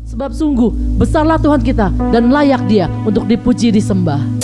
Sebab sungguh besarlah Tuhan kita dan layak Dia untuk dipuji disembah.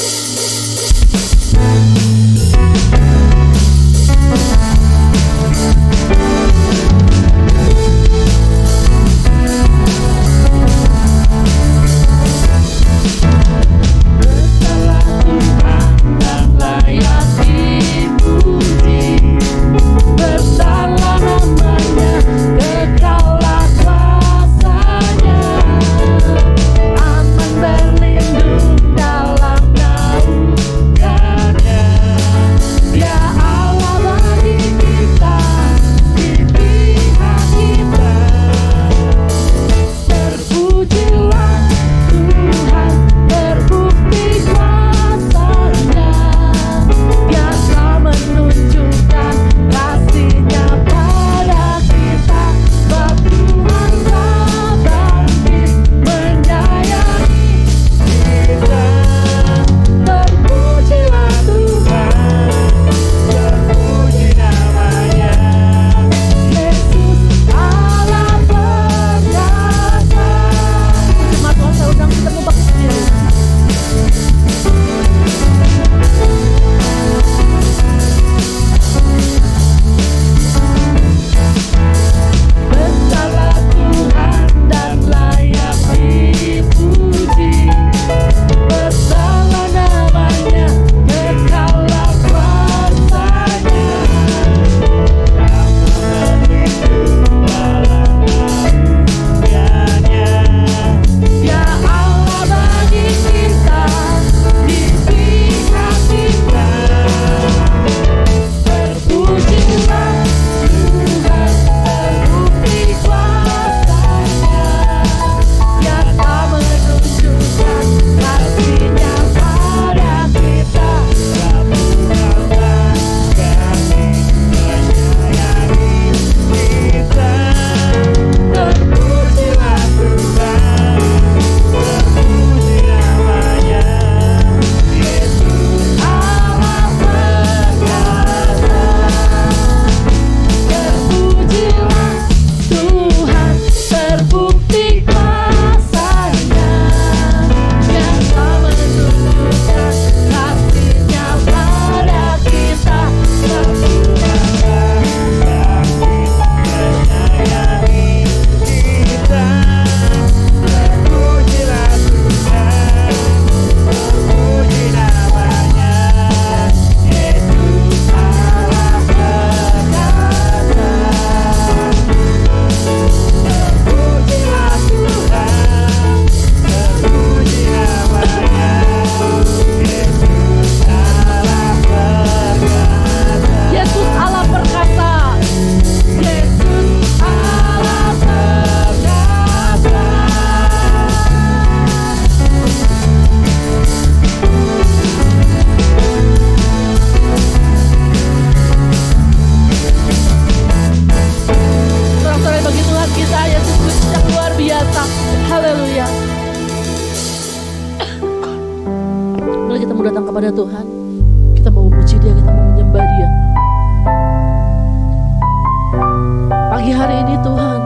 Kepada Tuhan, kita mau memuji Dia, kita mau menyembah Dia. Pagi hari ini Tuhan,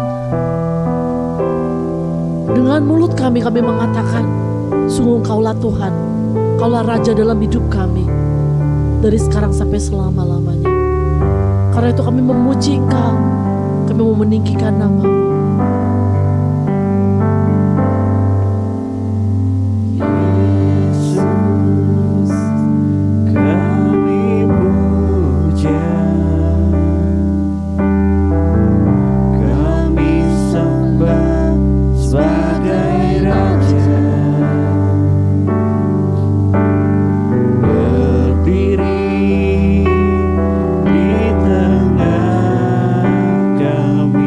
dengan mulut kami mengatakan, sungguh Engkaulah Tuhan, Engkaulah Raja dalam hidup kami, dari sekarang sampai selama-lamanya. Karena itu kami memuji Engkau, kami mau meninggikan nama-Mu. Di tengah kami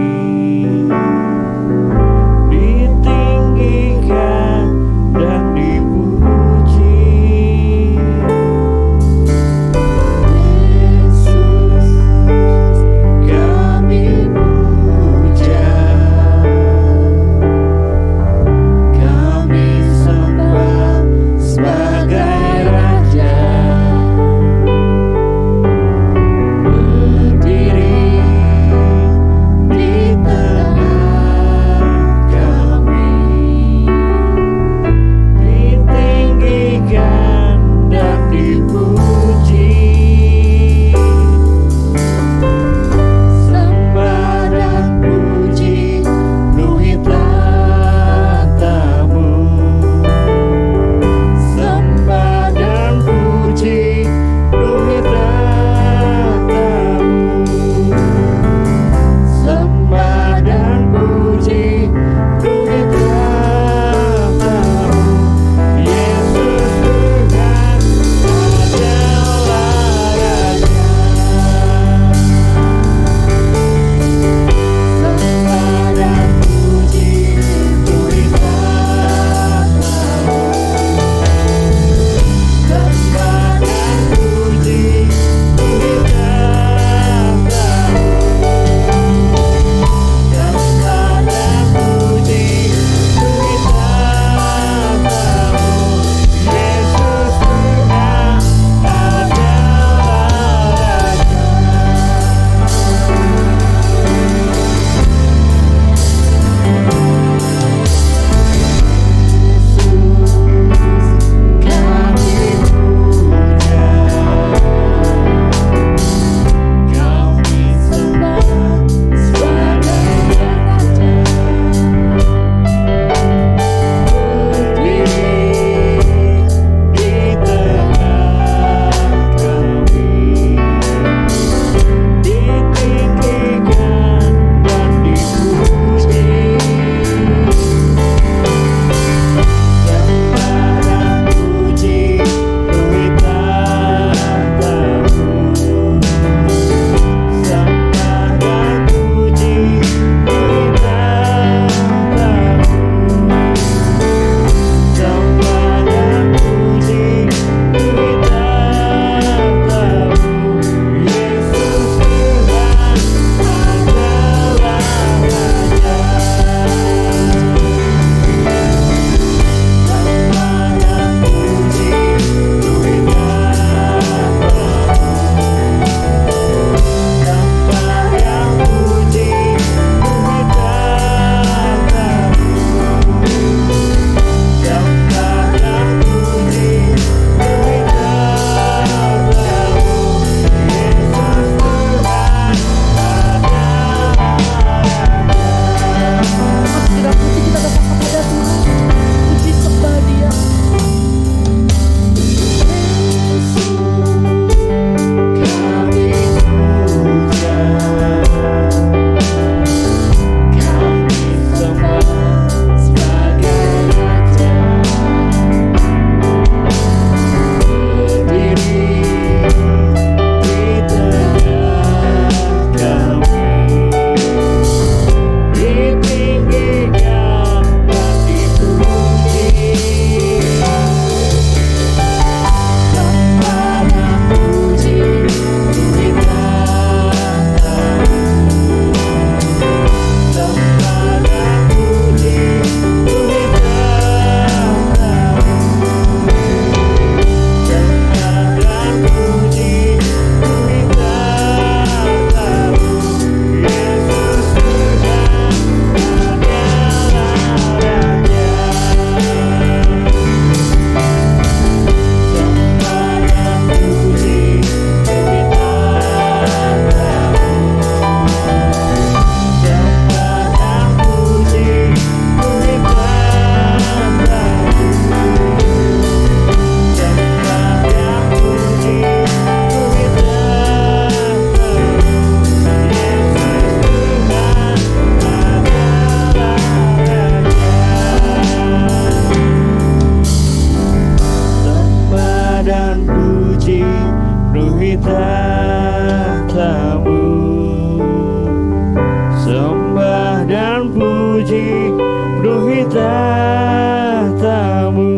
tahtamu.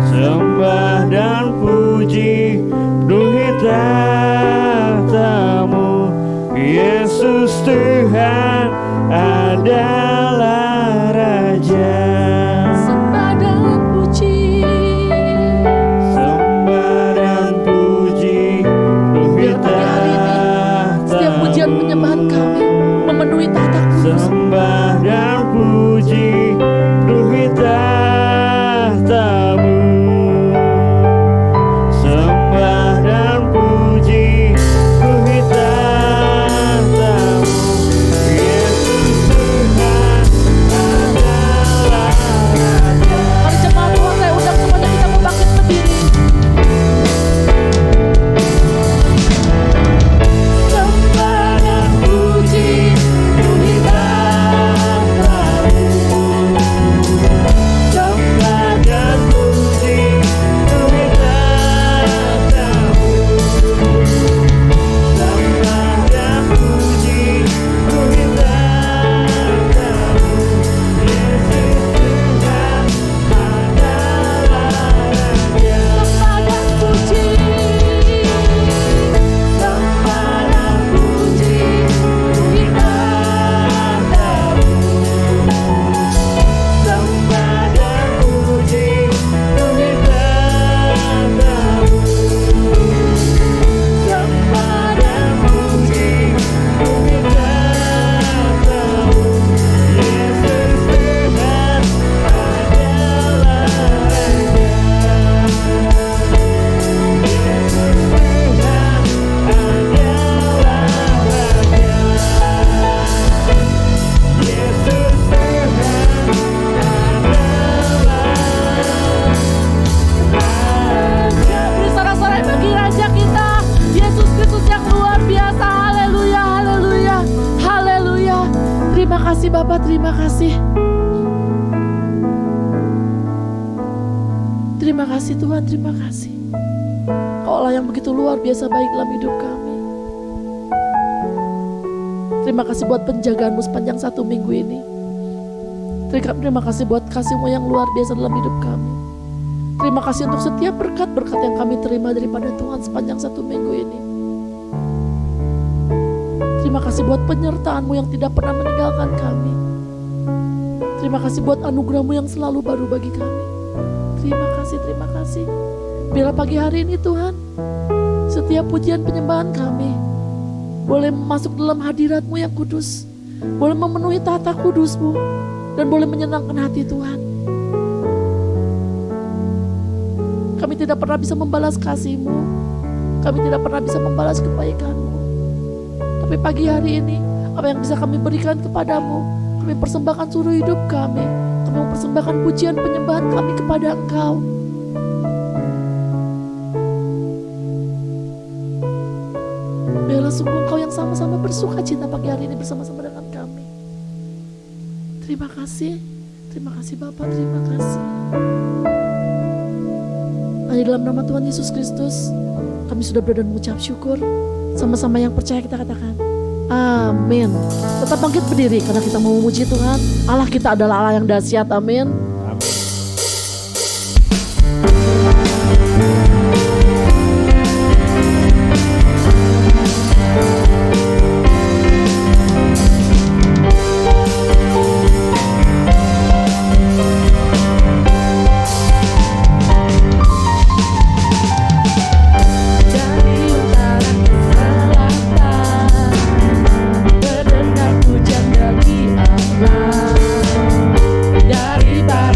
Sembah dan puji penuhi tahtamu. Yesus Tuhan adalah Raja. Sembah dan puji, Sembah dan puji penuhi biar pagi hari ini setiap pujian tahtamu. penyembahan kami memenuhi tahta kudus. Sembah dan puji penuhi tahtamu. Sembah dan puji penuhi tahtamu. Yesus Tuhan adalah Raja. Mari jemaat Tuhan, saya undang semuanya kita mau bangkit berdiri. Sembah dan puji penuhi tahtamu. Sembah dan puji penuhi tahtamu. Sembah dan puji penuhi tahtamu. Yesus Tuhan adalah Raja. Sembah dan puji, Sembah dan puji penuhi tahtamu. Sembah dan puji penuhi tahtamu. Sembah dan puji penuhi tahtamu. Yesus Tuhan adalah Raja. Yesus Tuhan adalah Raja. Yesus Tuhan beri sorak-sorai bagi Raja kita, Yesus Kristus yang luar biasa. Haleluya, haleluya, haleluya. Terima kasih Bapak, terima kasih. Terima kasih Tuhan, terima kasih. Kaulah yang begitu luar biasa baik dalam hidup kami. Terima kasih buat penjagaanmu sepanjang 1 minggu ini. Terima kasih buat kasih-Mu yang luar biasa dalam hidup kami. Terima kasih untuk setiap berkat-berkat yang kami terima daripada Tuhan sepanjang 1 minggu ini. Terima kasih buat penyertaan-Mu yang tidak pernah meninggalkan kami. Terima kasih buat anugerah-Mu yang selalu baru bagi kami. Terima kasih, terima kasih. Biar pagi hari ini Tuhan, setiap pujian penyembahan kami boleh masuk dalam hadirat-Mu yang kudus, boleh memenuhi tahta kudus-Mu, dan boleh menyenangkan hati Tuhan. Kami tidak pernah bisa membalas kasih-Mu, kami tidak pernah bisa membalas kebaikan-Mu. Tapi pagi hari ini, apa yang bisa kami berikan kepadamu, kami persembahkan seluruh hidup kami. Kami mempersembahkan pujian penyembahan kami kepada Engkau. Biarlah sungguh Engkau yang sama-sama bersuka cita pagi hari ini bersama-sama dengan kami. Terima kasih Bapak, terima kasih. Hanya dalam nama Tuhan Yesus Kristus, kami sudah berdoa dan mengucap syukur. Sama-sama yang percaya kita katakan, amin. Tetap bangkit berdiri karena kita mau memuji Tuhan. Allah kita adalah Allah yang dahsyat, amin. Dari barat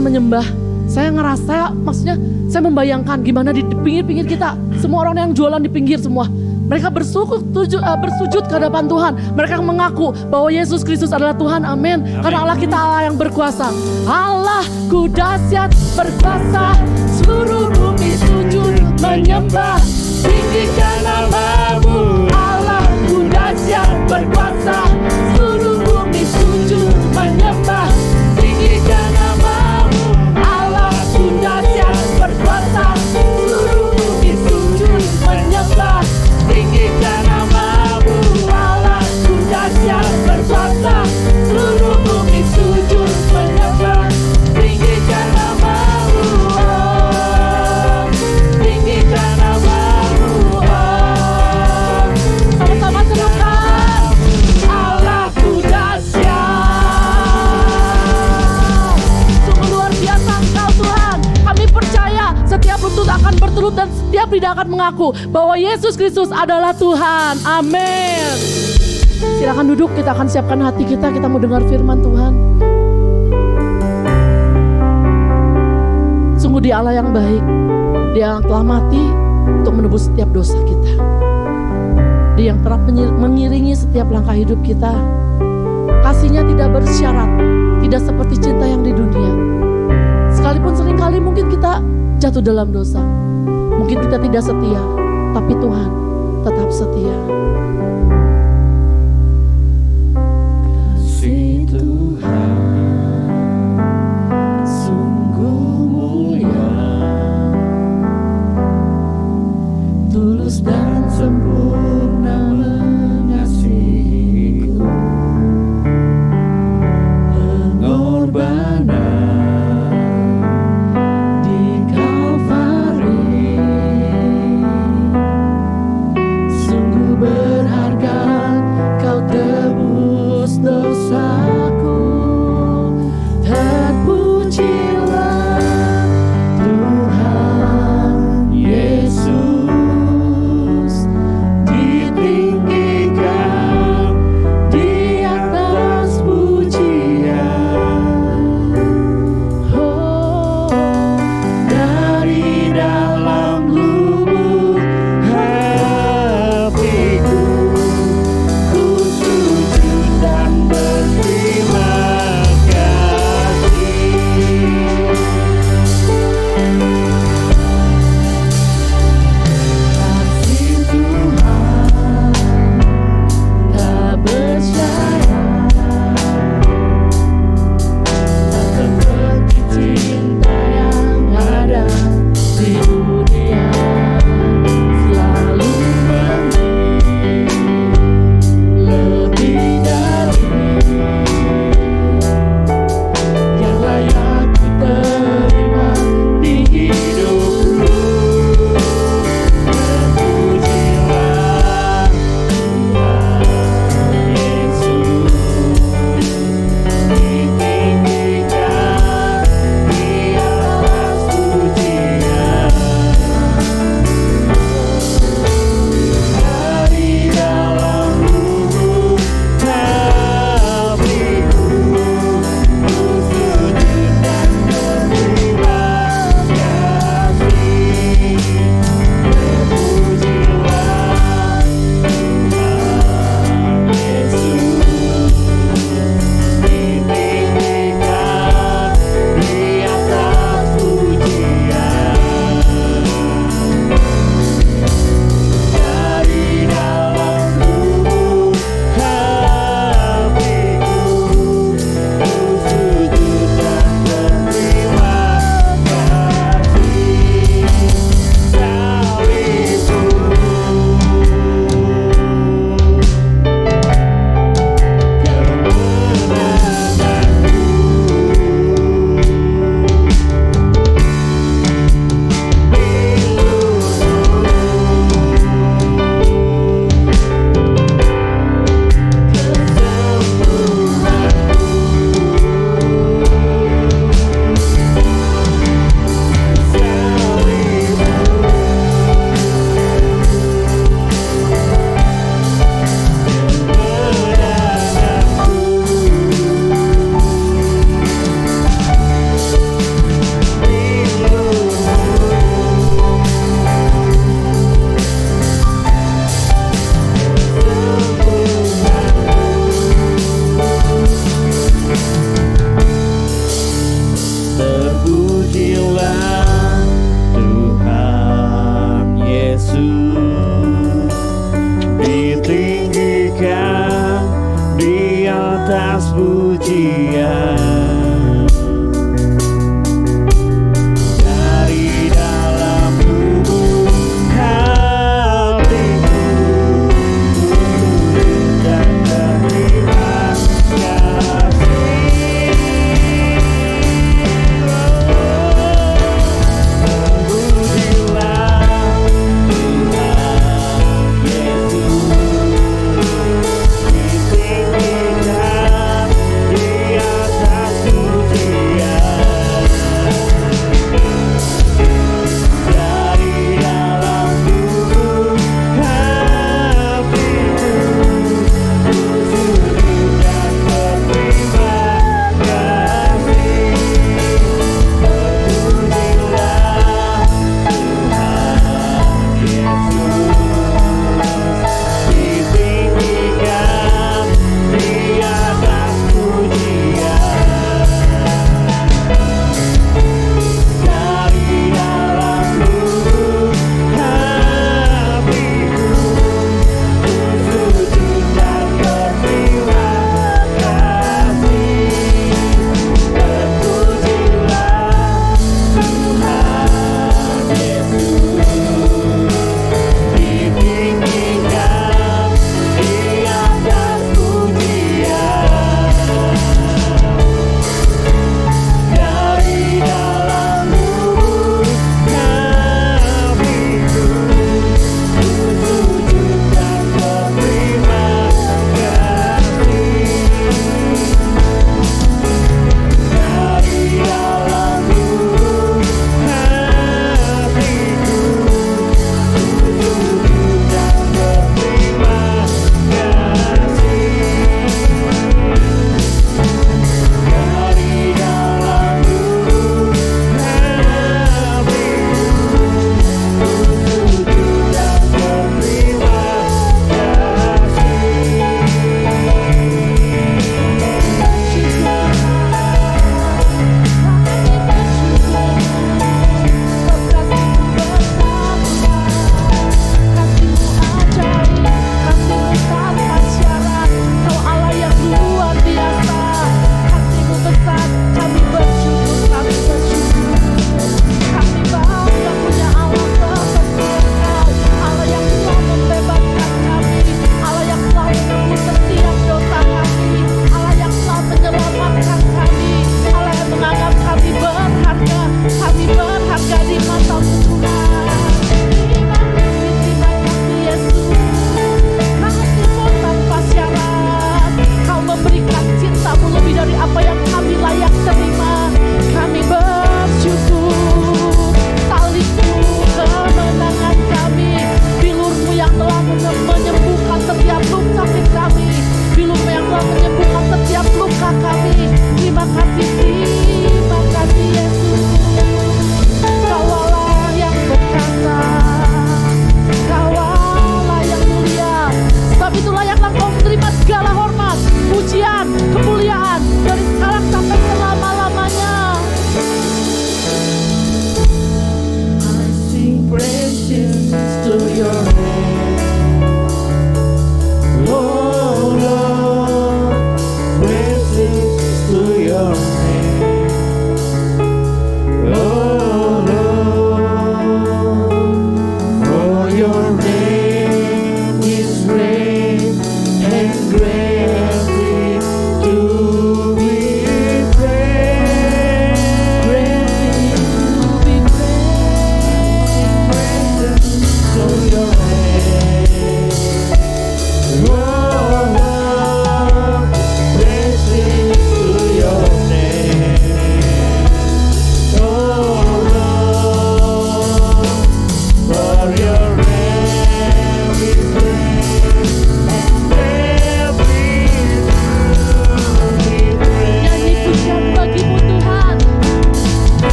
menyembah, saya ngerasa, maksudnya saya membayangkan gimana di pinggir-pinggir kita, semua orang yang jualan di pinggir semua. Mereka bersujud ke hadapan Tuhan. Mereka mengaku bahwa Yesus Kristus adalah Tuhan. Amin. Karena Allah kita Allah yang berkuasa. Allahku dahsyat berkuasa. Seluruh bumi sujud menyembah. Tinggikan nama-Mu. Allahku dahsyat berkuasa. Seluruh bumi sujud menyembah. Tinggikan nama-Mu. Allahku dahsyat berkuasa. Seluruh bumi sujud menyembah. Tinggikan nama-Mu, Allahku dahsyat berkuasa. Seluruh bumi sujud menyembah. Tinggikan nama-Mu, oh. Tinggikan nama-Mu, oh. Sama-sama serukan, Allahku dahsyat. Sungguh luar biasa Engkau Tuhan. Kami percaya setiap lutut akan bertelut dan setiap lidah akan mengaku bahwa Yesus Kristus adalah Tuhan. Amin. Silakan duduk, kita akan siapkan hati kita. Kita mau dengar firman Tuhan. Sungguh Dia Allah yang baik. Dia yang telah mati untuk menebus setiap dosa kita. Dia yang telah mengiringi setiap langkah hidup kita. Kasih-Nya tidak bersyarat, tidak seperti cinta yang di dunia. Sekalipun seringkali mungkin kita jatuh dalam dosa, mungkin kita tidak setia, tapi Tuhan tetap setia. Kasih Tuhan sungguh mulia, tulus dan sempurna mengasihiku. Pengorbanan di Kalvari sungguh berharga Tuhan Yesus ditinggikan di atas pujian. Dari dalam lubuk hatiku dan terima kasih.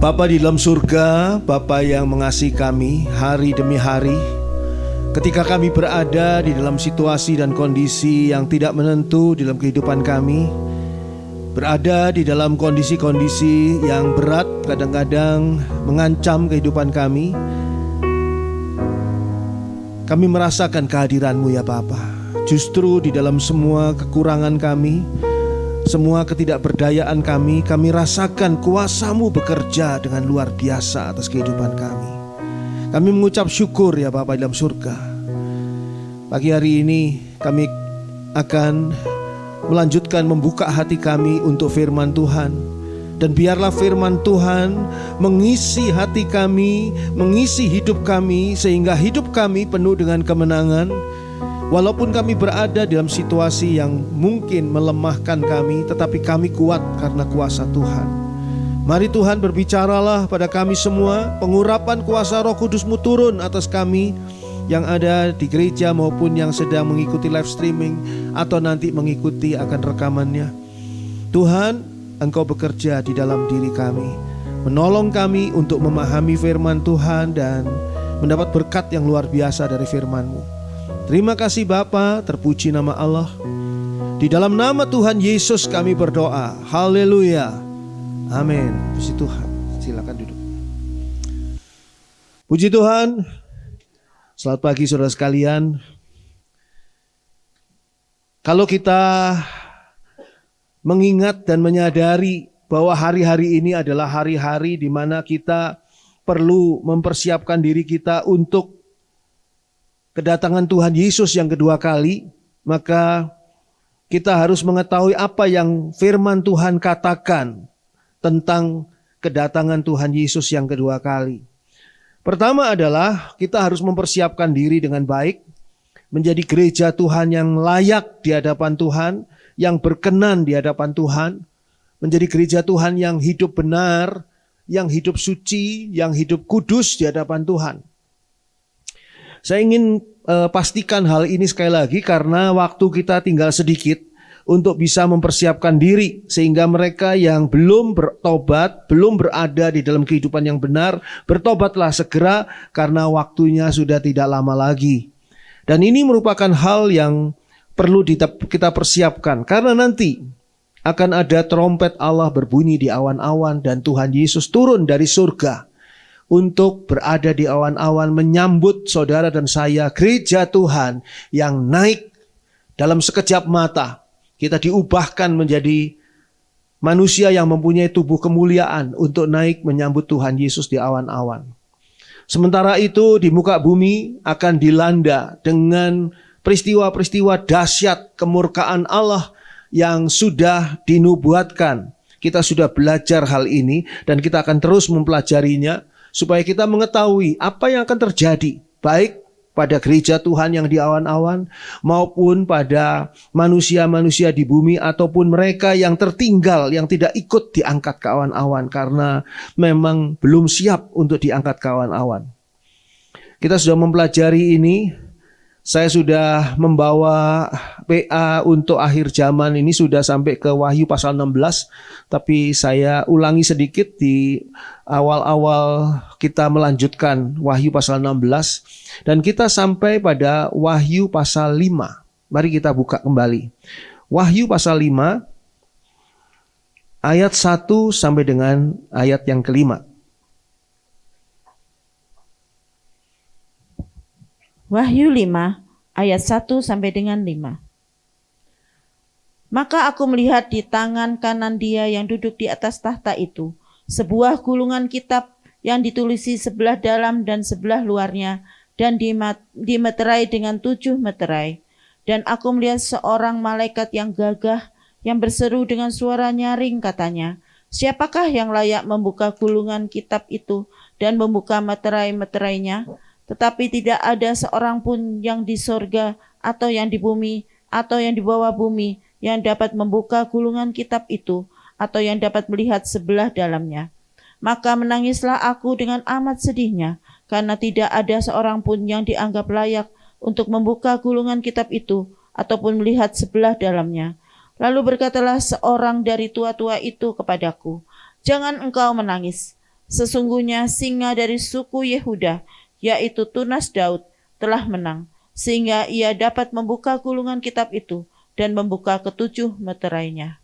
Bapa di dalam surga, Bapa yang mengasihi kami hari demi hari, ketika kami berada di dalam situasi dan kondisi yang tidak menentu di dalam kehidupan kami, berada di dalam kondisi-kondisi yang berat, kadang-kadang mengancam kehidupan kami merasakan kehadiran-Mu ya Bapa. Justru di dalam semua kekurangan kami, semua ketidakberdayaan kami rasakan kuasa-Mu bekerja dengan luar biasa atas kehidupan kami. Kami mengucap syukur ya Bapa dalam surga. Pagi hari ini kami akan melanjutkan membuka hati kami untuk firman Tuhan. Dan biarlah firman Tuhan mengisi hati kami, mengisi hidup kami, sehingga hidup kami penuh dengan kemenangan. Walaupun kami berada dalam situasi yang mungkin melemahkan kami, tetapi kami kuat karena kuasa Tuhan. Mari Tuhan berbicaralah pada kami semua. Pengurapan kuasa Roh Kudus-Mu turun atas kami yang ada di gereja maupun yang sedang mengikuti live streaming atau nanti mengikuti akan rekamannya. Tuhan, Engkau bekerja di dalam diri kami, menolong kami untuk memahami firman Tuhan dan mendapat berkat yang luar biasa dari firman-Mu. Terima kasih Bapa, terpuji nama Allah. Di dalam nama Tuhan Yesus kami berdoa. Haleluya. Amin. Puji Tuhan. Silakan duduk. Puji Tuhan. Selamat pagi saudara sekalian. Kalau kita mengingat dan menyadari bahwa hari-hari ini adalah hari-hari di mana kita perlu mempersiapkan diri kita untuk kedatangan Tuhan Yesus yang kedua kali, maka kita harus mengetahui apa yang firman Tuhan katakan tentang kedatangan Tuhan Yesus yang kedua kali. Pertama adalah kita harus mempersiapkan diri dengan baik, menjadi gereja Tuhan yang layak di hadapan Tuhan, yang berkenan di hadapan Tuhan, menjadi gereja Tuhan yang hidup benar, yang hidup suci, yang hidup kudus di hadapan Tuhan. Saya ingin pastikan hal ini sekali lagi karena waktu kita tinggal sedikit untuk bisa mempersiapkan diri, sehingga mereka yang belum bertobat, belum berada di dalam kehidupan yang benar, bertobatlah segera karena waktunya sudah tidak lama lagi. Dan ini merupakan hal yang perlu kita persiapkan karena nanti akan ada trompet Allah berbunyi di awan-awan dan Tuhan Yesus turun dari surga untuk berada di awan-awan menyambut saudara dan saya, gereja Tuhan yang naik dalam sekejap mata. Kita diubahkan menjadi manusia yang mempunyai tubuh kemuliaan untuk naik menyambut Tuhan Yesus di awan-awan. Sementara itu di muka bumi akan dilanda dengan peristiwa-peristiwa dahsyat kemurkaan Allah yang sudah dinubuatkan. Kita sudah belajar hal ini dan kita akan terus mempelajarinya supaya kita mengetahui apa yang akan terjadi, baik pada gereja Tuhan yang di awan-awan maupun pada manusia-manusia di bumi ataupun mereka yang tertinggal, yang tidak ikut diangkat ke awan-awan karena memang belum siap untuk diangkat ke awan-awan. Kita sudah mempelajari ini. Saya sudah membawa PA untuk akhir zaman ini sudah sampai ke Wahyu pasal 16. Tapi saya ulangi sedikit di awal-awal kita melanjutkan Wahyu pasal 16. Dan kita sampai pada Wahyu pasal 5. Mari kita buka kembali. Wahyu pasal 5 ayat 1 sampai dengan ayat yang kelima. Wahyu 5 ayat 1 sampai dengan 5. Maka aku melihat di tangan kanan Dia yang duduk di atas tahta itu sebuah gulungan kitab yang ditulisi sebelah dalam dan sebelah luarnya dan dimeterai dengan 7 meterai. Dan aku melihat seorang malaikat yang gagah yang berseru dengan suara nyaring, katanya, "Siapakah yang layak membuka gulungan kitab itu dan membuka meterai-meterainya?" Tetapi tidak ada seorang pun yang di sorga atau yang di bumi atau yang di bawah bumi yang dapat membuka gulungan kitab itu atau yang dapat melihat sebelah dalamnya. Maka menangislah aku dengan amat sedihnya, karena tidak ada seorang pun yang dianggap layak untuk membuka gulungan kitab itu ataupun melihat sebelah dalamnya. Lalu berkatalah seorang dari tua-tua itu kepadaku, "Jangan engkau menangis. Sesungguhnya singa dari suku Yehuda, yaitu tunas Daud, telah menang, sehingga ia dapat membuka gulungan kitab itu dan membuka ketujuh meterainya.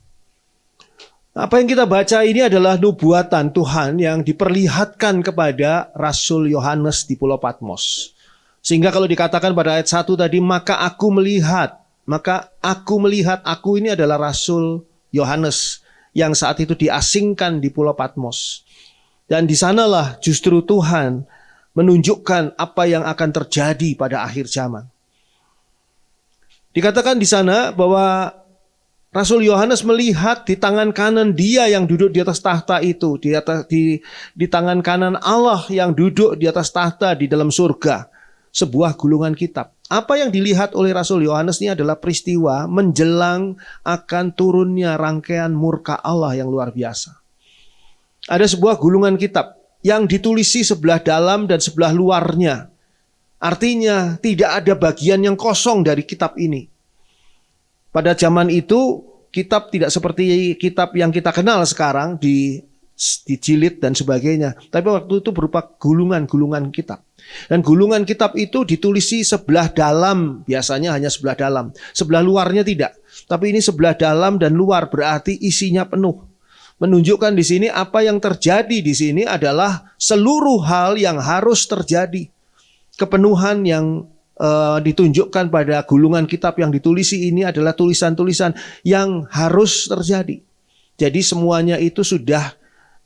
Apa yang kita baca ini adalah nubuatan Tuhan yang diperlihatkan kepada Rasul Yohanes di Pulau Patmos. Sehingga kalau dikatakan pada ayat 1 tadi, maka aku melihat, aku ini adalah Rasul Yohanes yang saat itu diasingkan di Pulau Patmos. Dan di sanalah justru Tuhan menunjukkan apa yang akan terjadi pada akhir zaman. Dikatakan di sana bahwa Rasul Yohanes melihat di tangan kanan Dia yang duduk di atas tahta itu, di tangan kanan Allah yang duduk di atas tahta di dalam surga, sebuah gulungan kitab. Apa yang dilihat oleh Rasul Yohanes ini adalah peristiwa menjelang akan turunnya rangkaian murka Allah yang luar biasa. Ada sebuah gulungan kitab yang ditulisi sebelah dalam dan sebelah luarnya. Artinya tidak ada bagian yang kosong dari kitab ini. Pada zaman itu kitab tidak seperti kitab yang kita kenal sekarang dijilid dan sebagainya. Tapi waktu itu berupa gulungan-gulungan kitab. Dan gulungan kitab itu ditulisi sebelah dalam, biasanya hanya sebelah dalam. Sebelah luarnya tidak. Tapi ini sebelah dalam dan luar, berarti isinya penuh. Menunjukkan di sini apa yang terjadi di sini adalah seluruh hal yang harus terjadi. Kepenuhan yang ditunjukkan pada gulungan kitab yang ditulisi ini adalah tulisan-tulisan yang harus terjadi. Jadi semuanya itu sudah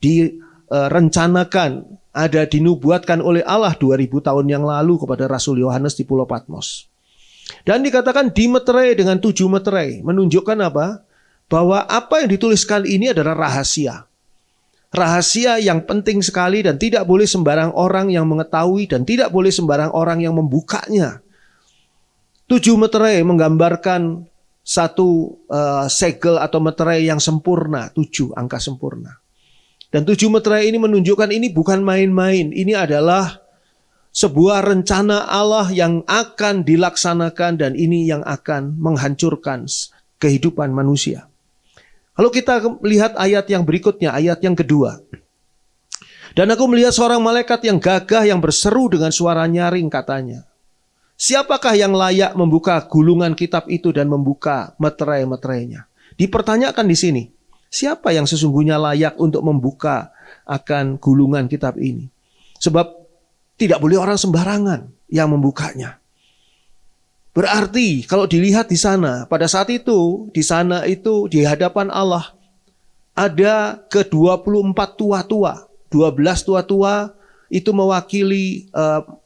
direncanakan, ada dinubuatkan oleh Allah 2000 tahun yang lalu kepada Rasul Yohanes di Pulau Patmos. Dan dikatakan dimeterai dengan 7 meterai, menunjukkan apa? Bahwa apa yang dituliskan ini adalah rahasia. Rahasia yang penting sekali dan tidak boleh sembarang orang yang mengetahui dan tidak boleh sembarang orang yang membukanya. 7 meterai menggambarkan satu segel atau meterai yang sempurna, 7 angka sempurna. Dan 7 meterai ini menunjukkan ini bukan main-main, ini adalah sebuah rencana Allah yang akan dilaksanakan dan ini yang akan menghancurkan kehidupan manusia. Kalau kita lihat ayat yang berikutnya, ayat yang kedua. Dan aku melihat seorang malaikat yang gagah yang berseru dengan suara nyaring, katanya, siapakah yang layak membuka gulungan kitab itu dan membuka meterai-meterainya? Dipertanyakan di sini, siapa yang sesungguhnya layak untuk membuka akan gulungan kitab ini? Sebab tidak boleh orang sembarangan yang membukanya. Berarti kalau dilihat di sana, pada saat itu, di sana itu di hadapan Allah ada ke-24 tua-tua. 12 tua-tua itu mewakili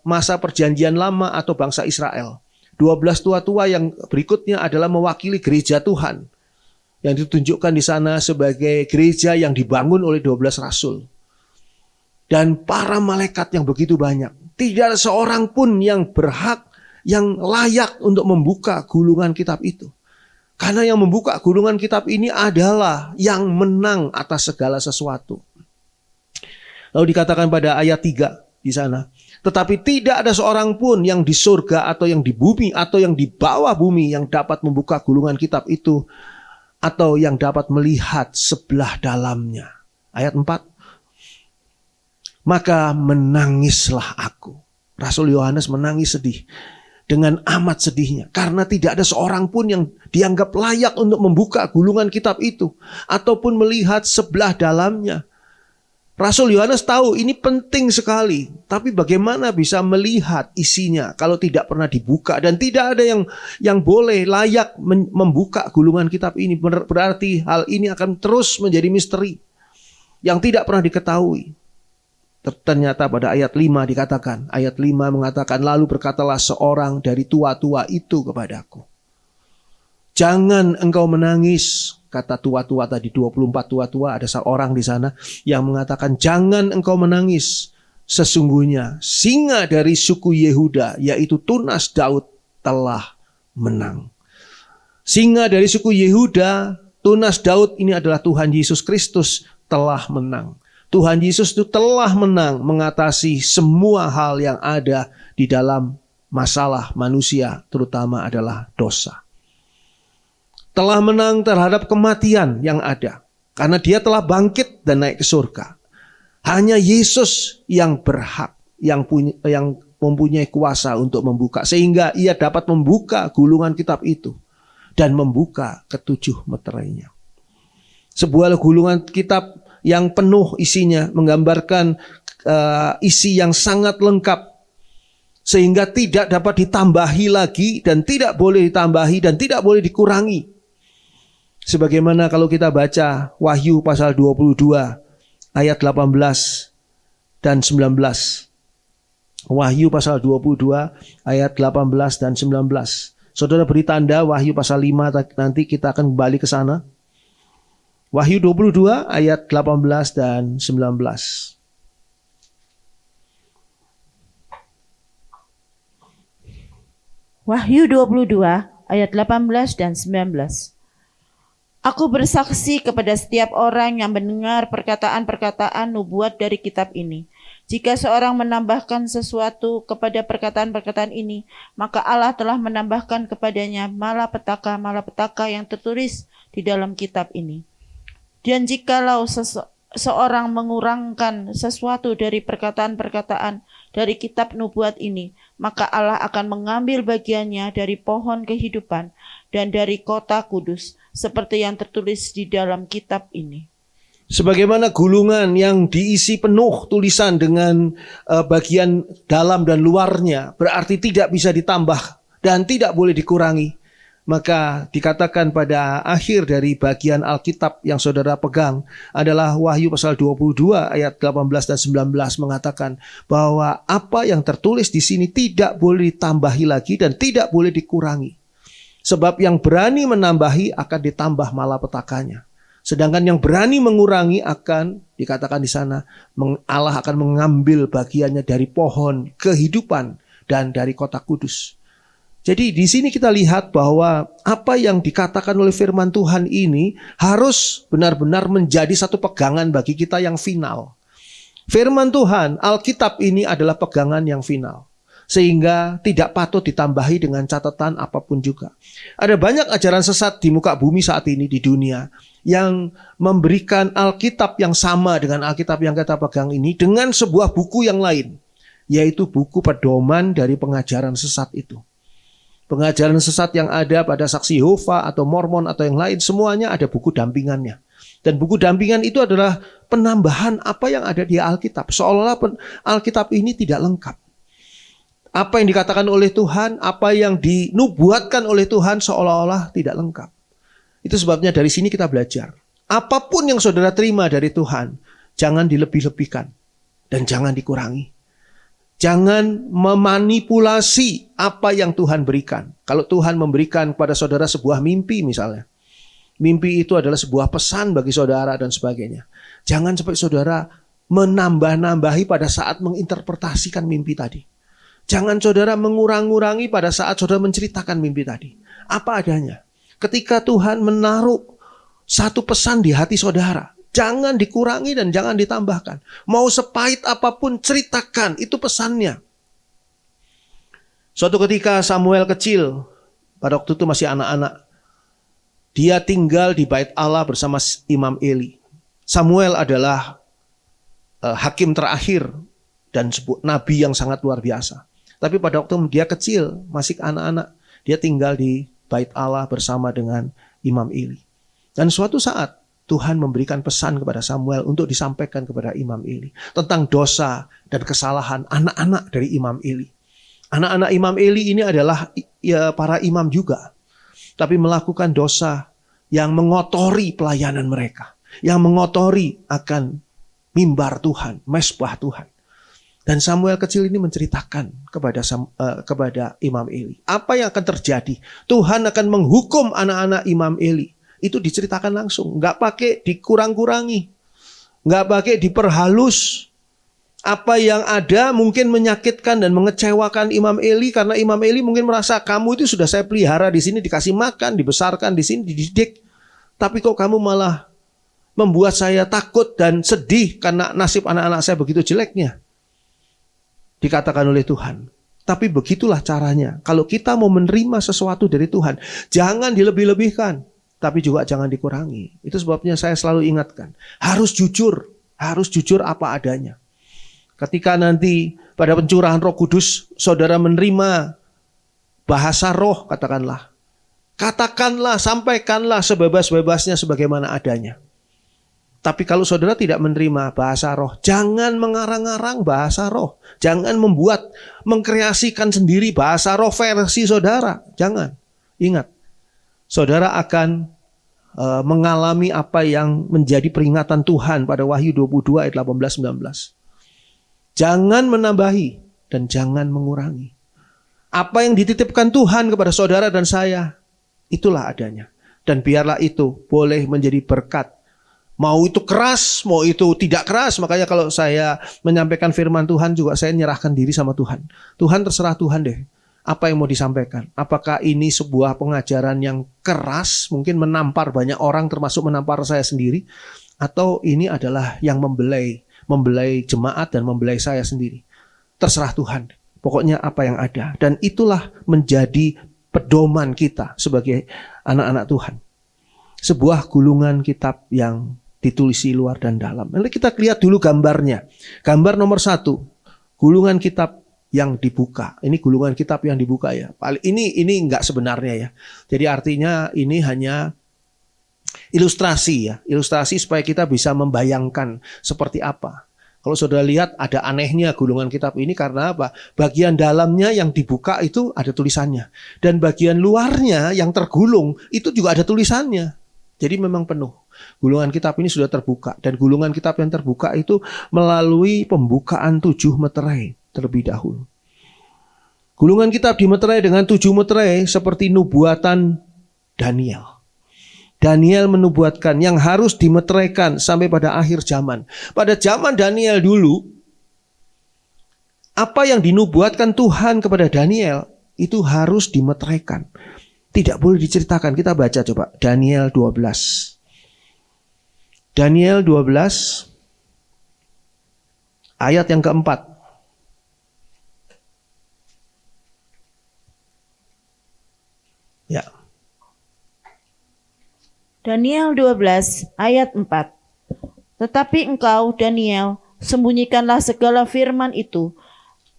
masa perjanjian lama atau bangsa Israel. 12 tua-tua yang berikutnya adalah mewakili gereja Tuhan. Yang ditunjukkan di sana sebagai gereja yang dibangun oleh 12 rasul. Dan para malaikat yang begitu banyak. Tidak ada seorang pun yang berhak, yang layak untuk membuka gulungan kitab itu. Karena yang membuka gulungan kitab ini adalah yang menang atas segala sesuatu. Lalu dikatakan pada ayat 3 di sana, tetapi tidak ada seorang pun yang di surga atau yang di bumi atau yang di bawah bumi yang dapat membuka gulungan kitab itu atau yang dapat melihat sebelah dalamnya. Ayat 4. Maka menangislah aku. Rasul Yohanes menangis sedih. Dengan amat sedihnya. Karena tidak ada seorang pun yang dianggap layak untuk membuka gulungan kitab itu. Ataupun melihat sebelah dalamnya. Rasul Yohanes tahu ini penting sekali. Tapi bagaimana bisa melihat isinya kalau tidak pernah dibuka. Dan tidak ada yang boleh layak membuka gulungan kitab ini. Berarti hal ini akan terus menjadi misteri. Yang tidak pernah diketahui. Ternyata pada ayat 5 dikatakan, ayat 5 mengatakan, lalu berkatalah seorang dari tua-tua itu kepadaku, jangan engkau menangis. Kata tua-tua tadi, 24 tua-tua, ada seorang di sana yang mengatakan, jangan engkau menangis. Sesungguhnya singa dari suku Yehuda, yaitu tunas Daud, telah menang. Singa dari suku Yehuda, tunas Daud, ini adalah Tuhan Yesus Kristus, telah menang. Tuhan Yesus itu telah menang mengatasi semua hal yang ada di dalam masalah manusia, terutama adalah dosa. Telah menang terhadap kematian yang ada, karena dia telah bangkit dan naik ke surga. Hanya Yesus yang berhak, yang mempunyai kuasa untuk membuka, sehingga ia dapat membuka gulungan kitab itu dan membuka ketujuh meterainya. Sebuah gulungan kitab yang penuh isinya menggambarkan isi yang sangat lengkap, sehingga tidak dapat ditambahi lagi dan tidak boleh ditambahi dan tidak boleh dikurangi. Sebagaimana kalau kita baca Wahyu pasal 22 ayat 18 dan 19. Wahyu pasal 22 ayat 18 dan 19. Saudara beri tanda Wahyu pasal 5, nanti kita akan kembali ke sana. Wahyu 22 ayat 18 dan 19. Wahyu 22 ayat 18 dan 19. Aku bersaksi kepada setiap orang yang mendengar perkataan-perkataan nubuat dari kitab ini. Jika seorang menambahkan sesuatu kepada perkataan-perkataan ini, maka Allah telah menambahkan kepadanya malapetaka yang tertulis di dalam kitab ini. Dan jikalau seorang mengurangkan sesuatu dari perkataan-perkataan dari kitab nubuat ini, maka Allah akan mengambil bagiannya dari pohon kehidupan dan dari kota kudus, seperti yang tertulis di dalam kitab ini. Sebagaimana gulungan yang diisi penuh tulisan dengan bagian dalam dan luarnya, berarti tidak bisa ditambah dan tidak boleh dikurangi. Maka dikatakan pada akhir dari bagian Alkitab yang saudara pegang adalah Wahyu pasal 22 ayat 18 dan 19 mengatakan bahwa apa yang tertulis di sini tidak boleh ditambahi lagi dan tidak boleh dikurangi. Sebab yang berani menambahi akan ditambah malapetakanya. Sedangkan yang berani mengurangi akan dikatakan di sana Allah akan mengambil bagiannya dari pohon kehidupan dan dari kota kudus. Jadi di sini kita lihat bahwa apa yang dikatakan oleh firman Tuhan ini harus benar-benar menjadi satu pegangan bagi kita yang final. Firman Tuhan, Alkitab ini adalah pegangan yang final. Sehingga tidak patut ditambahi dengan catatan apapun juga. Ada banyak ajaran sesat di muka bumi saat ini di dunia yang memberikan Alkitab yang sama dengan Alkitab yang kita pegang ini dengan sebuah buku yang lain, yaitu buku pedoman dari pengajaran sesat itu. Pengajaran sesat yang ada pada Saksi Yehova atau Mormon atau yang lain, semuanya ada buku dampingannya. Dan buku dampingan itu adalah penambahan apa yang ada di Alkitab. Seolah-olah Alkitab ini tidak lengkap. Apa yang dikatakan oleh Tuhan, apa yang dinubuatkan oleh Tuhan seolah-olah tidak lengkap. Itu sebabnya dari sini kita belajar. Apapun yang saudara terima dari Tuhan, jangan dilebih-lebihkan dan jangan dikurangi. Jangan memanipulasi apa yang Tuhan berikan. Kalau Tuhan memberikan kepada saudara sebuah mimpi misalnya. Mimpi itu adalah sebuah pesan bagi saudara dan sebagainya. Jangan sampai saudara menambah-nambahi pada saat menginterpretasikan mimpi tadi. Jangan saudara mengurang-urangi pada saat saudara menceritakan mimpi tadi. Apa adanya. Ketika Tuhan menaruh satu pesan di hati saudara, jangan dikurangi dan jangan ditambahkan. Mau sepahit apapun ceritakan, itu pesannya. Suatu ketika Samuel kecil, pada waktu itu masih anak-anak, dia tinggal di bait Allah bersama Imam Eli. Samuel adalah hakim terakhir dan nabi yang sangat luar biasa. Tapi pada waktu dia kecil, masih anak-anak, dia tinggal di bait Allah bersama dengan Imam Eli. Dan suatu saat Tuhan memberikan pesan kepada Samuel untuk disampaikan kepada Imam Eli tentang dosa dan kesalahan anak-anak dari Imam Eli. Anak-anak Imam Eli ini adalah para imam juga, tapi melakukan dosa yang mengotori pelayanan mereka, yang mengotori akan mimbar Tuhan, mezbah Tuhan. Dan Samuel kecil ini menceritakan kepada Imam Eli apa yang akan terjadi. Tuhan akan menghukum anak-anak Imam Eli. Itu diceritakan langsung, nggak pakai dikurang-kurangi, nggak pakai diperhalus. Apa yang ada mungkin menyakitkan dan mengecewakan Imam Eli, karena Imam Eli mungkin merasa kamu itu sudah saya pelihara di sini, dikasih makan, dibesarkan di sini, dididik, tapi kok kamu malah membuat saya takut dan sedih karena nasib anak-anak saya begitu jeleknya. Dikatakan oleh Tuhan. Tapi begitulah caranya. Kalau kita mau menerima sesuatu dari Tuhan, jangan dilebih-lebihkan, tapi juga jangan dikurangi. Itu sebabnya saya selalu ingatkan, harus jujur, Harus jujur apa adanya. Ketika nanti pada pencurahan Roh Kudus, saudara menerima bahasa roh, katakanlah, sampaikanlah sebebas-bebasnya sebagaimana adanya. Tapi kalau saudara tidak menerima bahasa roh, jangan mengarang-arang bahasa roh. Jangan mengkreasikan sendiri bahasa roh versi saudara. Jangan. Ingat, saudara akan mengalami apa yang menjadi peringatan Tuhan pada Wahyu 22 ayat 18-19. Jangan menambahi dan jangan mengurangi. Apa yang dititipkan Tuhan kepada saudara dan saya, itulah adanya. Dan biarlah itu boleh menjadi berkat. Mau itu keras, mau itu tidak keras. Makanya kalau saya menyampaikan firman Tuhan juga saya menyerahkan diri sama Tuhan. Tuhan, terserah Tuhan deh. Apa yang mau disampaikan? Apakah ini sebuah pengajaran yang keras, mungkin menampar banyak orang termasuk menampar saya sendiri, atau ini adalah yang membelai jemaat dan membelai saya sendiri? Terserah Tuhan. Pokoknya apa yang ada. Dan itulah menjadi pedoman kita sebagai anak-anak Tuhan. Sebuah gulungan kitab yang ditulisi luar dan dalam. Nanti kita lihat dulu gambarnya. Gambar nomor 1, gulungan kitab yang dibuka. Ini gulungan kitab yang dibuka ya. Ini enggak sebenarnya ya. Jadi artinya ini hanya ilustrasi ya. Ilustrasi supaya kita bisa membayangkan seperti apa. Kalau saudara lihat ada anehnya gulungan kitab ini karena apa? Bagian dalamnya yang dibuka itu ada tulisannya. Dan bagian luarnya yang tergulung itu juga ada tulisannya. Jadi memang penuh. Gulungan kitab ini sudah terbuka. Dan gulungan kitab yang terbuka itu melalui pembukaan 7 meterai terlebih dahulu. Gulungan kitab dimeterai dengan 7 meterai seperti nubuatan Daniel. Daniel menubuatkan yang harus dimeteraikan sampai pada akhir zaman. Pada zaman Daniel dulu, apa yang dinubuatkan Tuhan kepada Daniel itu harus dimeteraikan. Tidak boleh diceritakan. Kita baca coba Daniel 12. Daniel 12 ayat yang keempat. Ya. Daniel 12 ayat 4. Tetapi engkau, Daniel, sembunyikanlah segala firman itu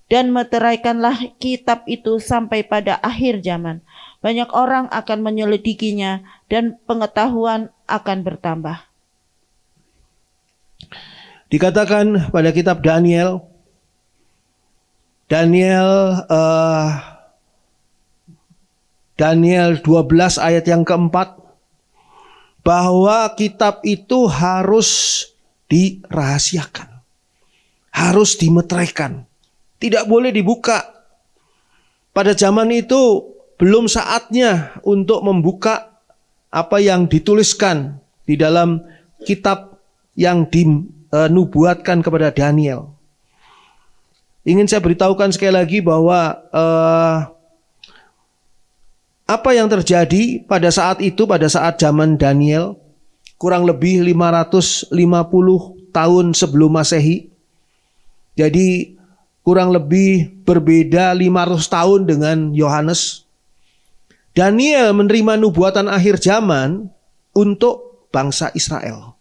dan meteraikanlah kitab itu sampai pada akhir zaman. Banyak orang akan menyelidikinya dan pengetahuan akan bertambah. Dikatakan pada kitab Daniel 12 ayat yang keempat, bahwa kitab itu harus dirahasiakan, harus dimeteraikan, tidak boleh dibuka. Pada zaman itu belum saatnya untuk membuka apa yang dituliskan di dalam kitab yang dinubuatkan kepada Daniel. Ingin saya beritahukan sekali lagi bahwa apa yang terjadi pada saat itu, pada saat zaman Daniel, kurang lebih 550 tahun sebelum Masehi. Jadi kurang lebih berbeda 500 tahun dengan Yohanes. Daniel menerima nubuatan akhir zaman untuk bangsa Israel.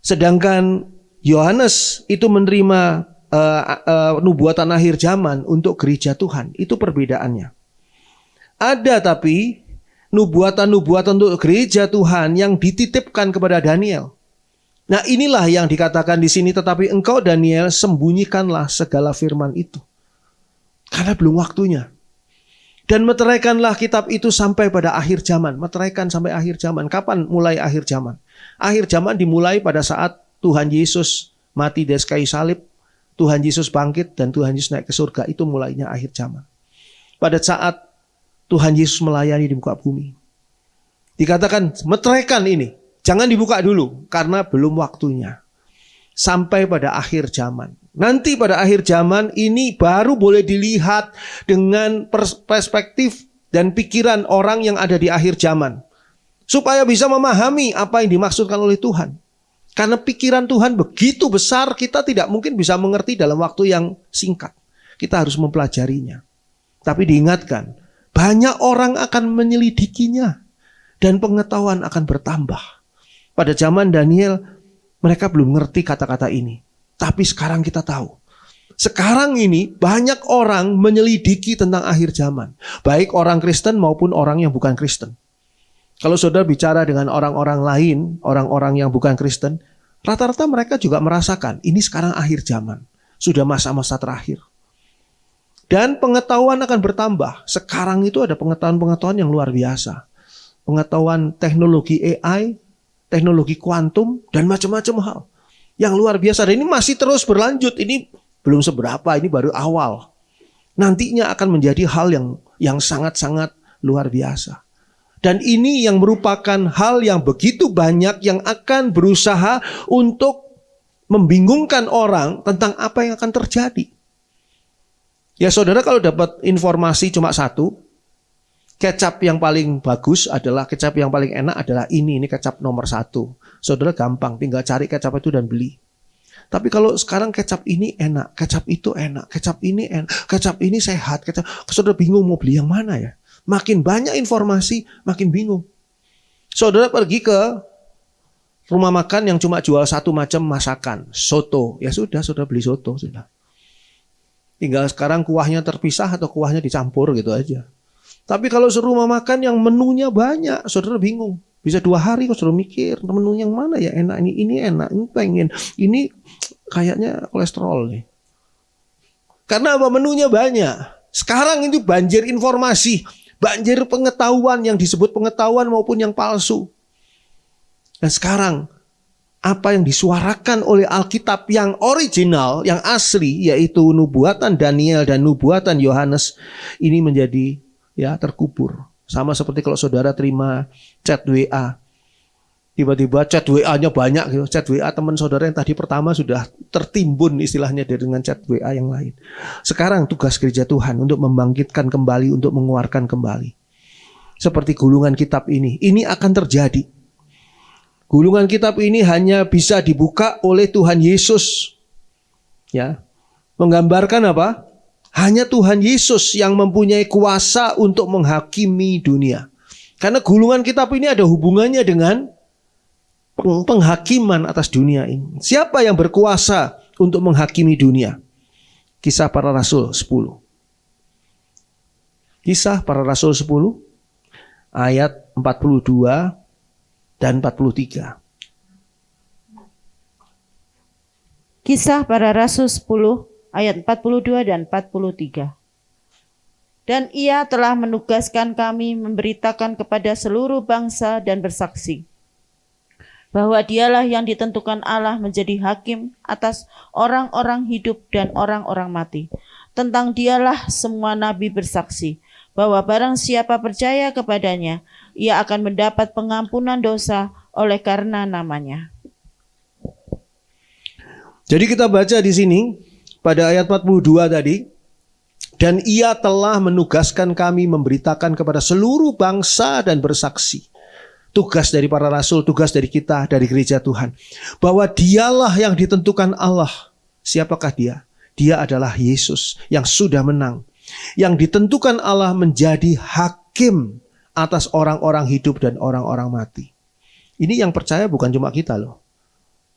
Sedangkan Yohanes itu menerima nubuatan akhir zaman untuk gereja Tuhan. Itu perbedaannya. Ada tapi nubuatan-nubuatan untuk gereja Tuhan yang dititipkan kepada Daniel. Nah, inilah yang dikatakan di sini, tetapi engkau Daniel sembunyikanlah segala firman itu. Karena belum waktunya. Dan meteraikanlah kitab itu sampai pada akhir zaman. Meteraikan sampai akhir zaman. Kapan mulai akhir zaman? Akhir zaman dimulai pada saat Tuhan Yesus mati di kayu salib, Tuhan Yesus bangkit dan Tuhan Yesus naik ke surga. Itu mulainya akhir zaman. Pada saat Tuhan Yesus melayani di muka bumi, dikatakan meteraikan ini. Jangan dibuka dulu karena belum waktunya. Sampai pada akhir zaman. Nanti pada akhir zaman ini baru boleh dilihat dengan perspektif dan pikiran orang yang ada di akhir zaman. Supaya bisa memahami apa yang dimaksudkan oleh Tuhan. Karena pikiran Tuhan begitu besar, kita tidak mungkin bisa mengerti dalam waktu yang singkat. Kita harus mempelajarinya. Tapi diingatkan, banyak orang akan menyelidikinya dan pengetahuan akan bertambah. Pada zaman Daniel, Mereka belum ngerti kata-kata ini. Tapi sekarang kita tahu. Sekarang ini banyak orang menyelidiki tentang akhir zaman. Baik orang Kristen maupun orang yang bukan Kristen. Kalau saudara bicara dengan orang-orang lain, orang-orang yang bukan Kristen, rata-rata mereka juga merasakan ini sekarang akhir zaman. Sudah masa-masa terakhir. Dan pengetahuan akan bertambah. Sekarang itu ada pengetahuan-pengetahuan yang luar biasa. Pengetahuan teknologi AI, teknologi kuantum, dan macam-macam hal. Yang luar biasa. Dan ini masih terus berlanjut. Ini belum seberapa, ini baru awal. Nantinya akan menjadi hal yang sangat-sangat luar biasa. Dan ini yang merupakan hal yang begitu banyak yang akan berusaha untuk membingungkan orang tentang apa yang akan terjadi. Ya saudara, kalau dapat informasi cuma satu, kecap yang paling bagus adalah, kecap yang paling enak adalah ini kecap nomor 1. Saudara gampang, tinggal cari kecap itu dan beli. Tapi kalau sekarang kecap ini enak, kecap itu enak, kecap ini enak, kecap ini sehat, kecap, saudara bingung mau beli yang mana ya? Makin banyak informasi, makin bingung. Saudara pergi ke rumah makan yang cuma jual satu macam masakan, soto, ya sudah, saudara beli soto sudah. Tinggal sekarang kuahnya terpisah atau kuahnya dicampur gitu aja. Tapi kalau serumah makan yang menunya banyak, saudara bingung. Bisa 2 hari kok saudara mikir menu yang mana ya enak, ini enak, ini pengen, ini kayaknya kolesterol nih. Karena apa? Menunya banyak. Sekarang itu banjir informasi, banjir pengetahuan yang disebut pengetahuan maupun yang palsu. Dan sekarang apa yang disuarakan oleh Alkitab yang original, yang asli, yaitu nubuatan Daniel dan nubuatan Yohanes, ini menjadi terkubur. Sama seperti kalau saudara terima chat WA. Tiba-tiba chat WA-nya banyak gitu. Chat WA teman saudara yang tadi pertama sudah tertimbun istilahnya dengan chat WA yang lain. Sekarang tugas gereja Tuhan untuk membangkitkan kembali, untuk mengeluarkan kembali. Seperti gulungan kitab ini akan terjadi. Gulungan kitab ini hanya bisa dibuka oleh Tuhan Yesus. Ya. Menggambarkan apa? Hanya Tuhan Yesus yang mempunyai kuasa untuk menghakimi dunia. Karena gulungan kitab ini ada hubungannya dengan penghakiman atas dunia ini. Siapa yang berkuasa untuk menghakimi dunia? Kisah Para Rasul 10. Kisah Para Rasul 10 ayat 42 dan 43. Kisah Para Rasul 10 ayat 42 dan 43. Dan ia telah menugaskan kami memberitakan kepada seluruh bangsa dan bersaksi bahwa dialah yang ditentukan Allah menjadi hakim atas orang-orang hidup dan orang-orang mati. Tentang dialah semua nabi bersaksi bahwa barang siapa percaya kepadanya, ia akan mendapat pengampunan dosa oleh karena namanya. Jadi kita baca di sini pada ayat 42 tadi, dan ia telah menugaskan kami memberitakan kepada seluruh bangsa dan bersaksi. Tugas dari para rasul, tugas dari kita, dari gereja Tuhan, bahwa dialah yang ditentukan Allah. Siapakah dia? Dia adalah Yesus yang sudah menang, yang ditentukan Allah menjadi hakim atas orang-orang hidup dan orang-orang mati. Ini yang percaya bukan cuma kita loh.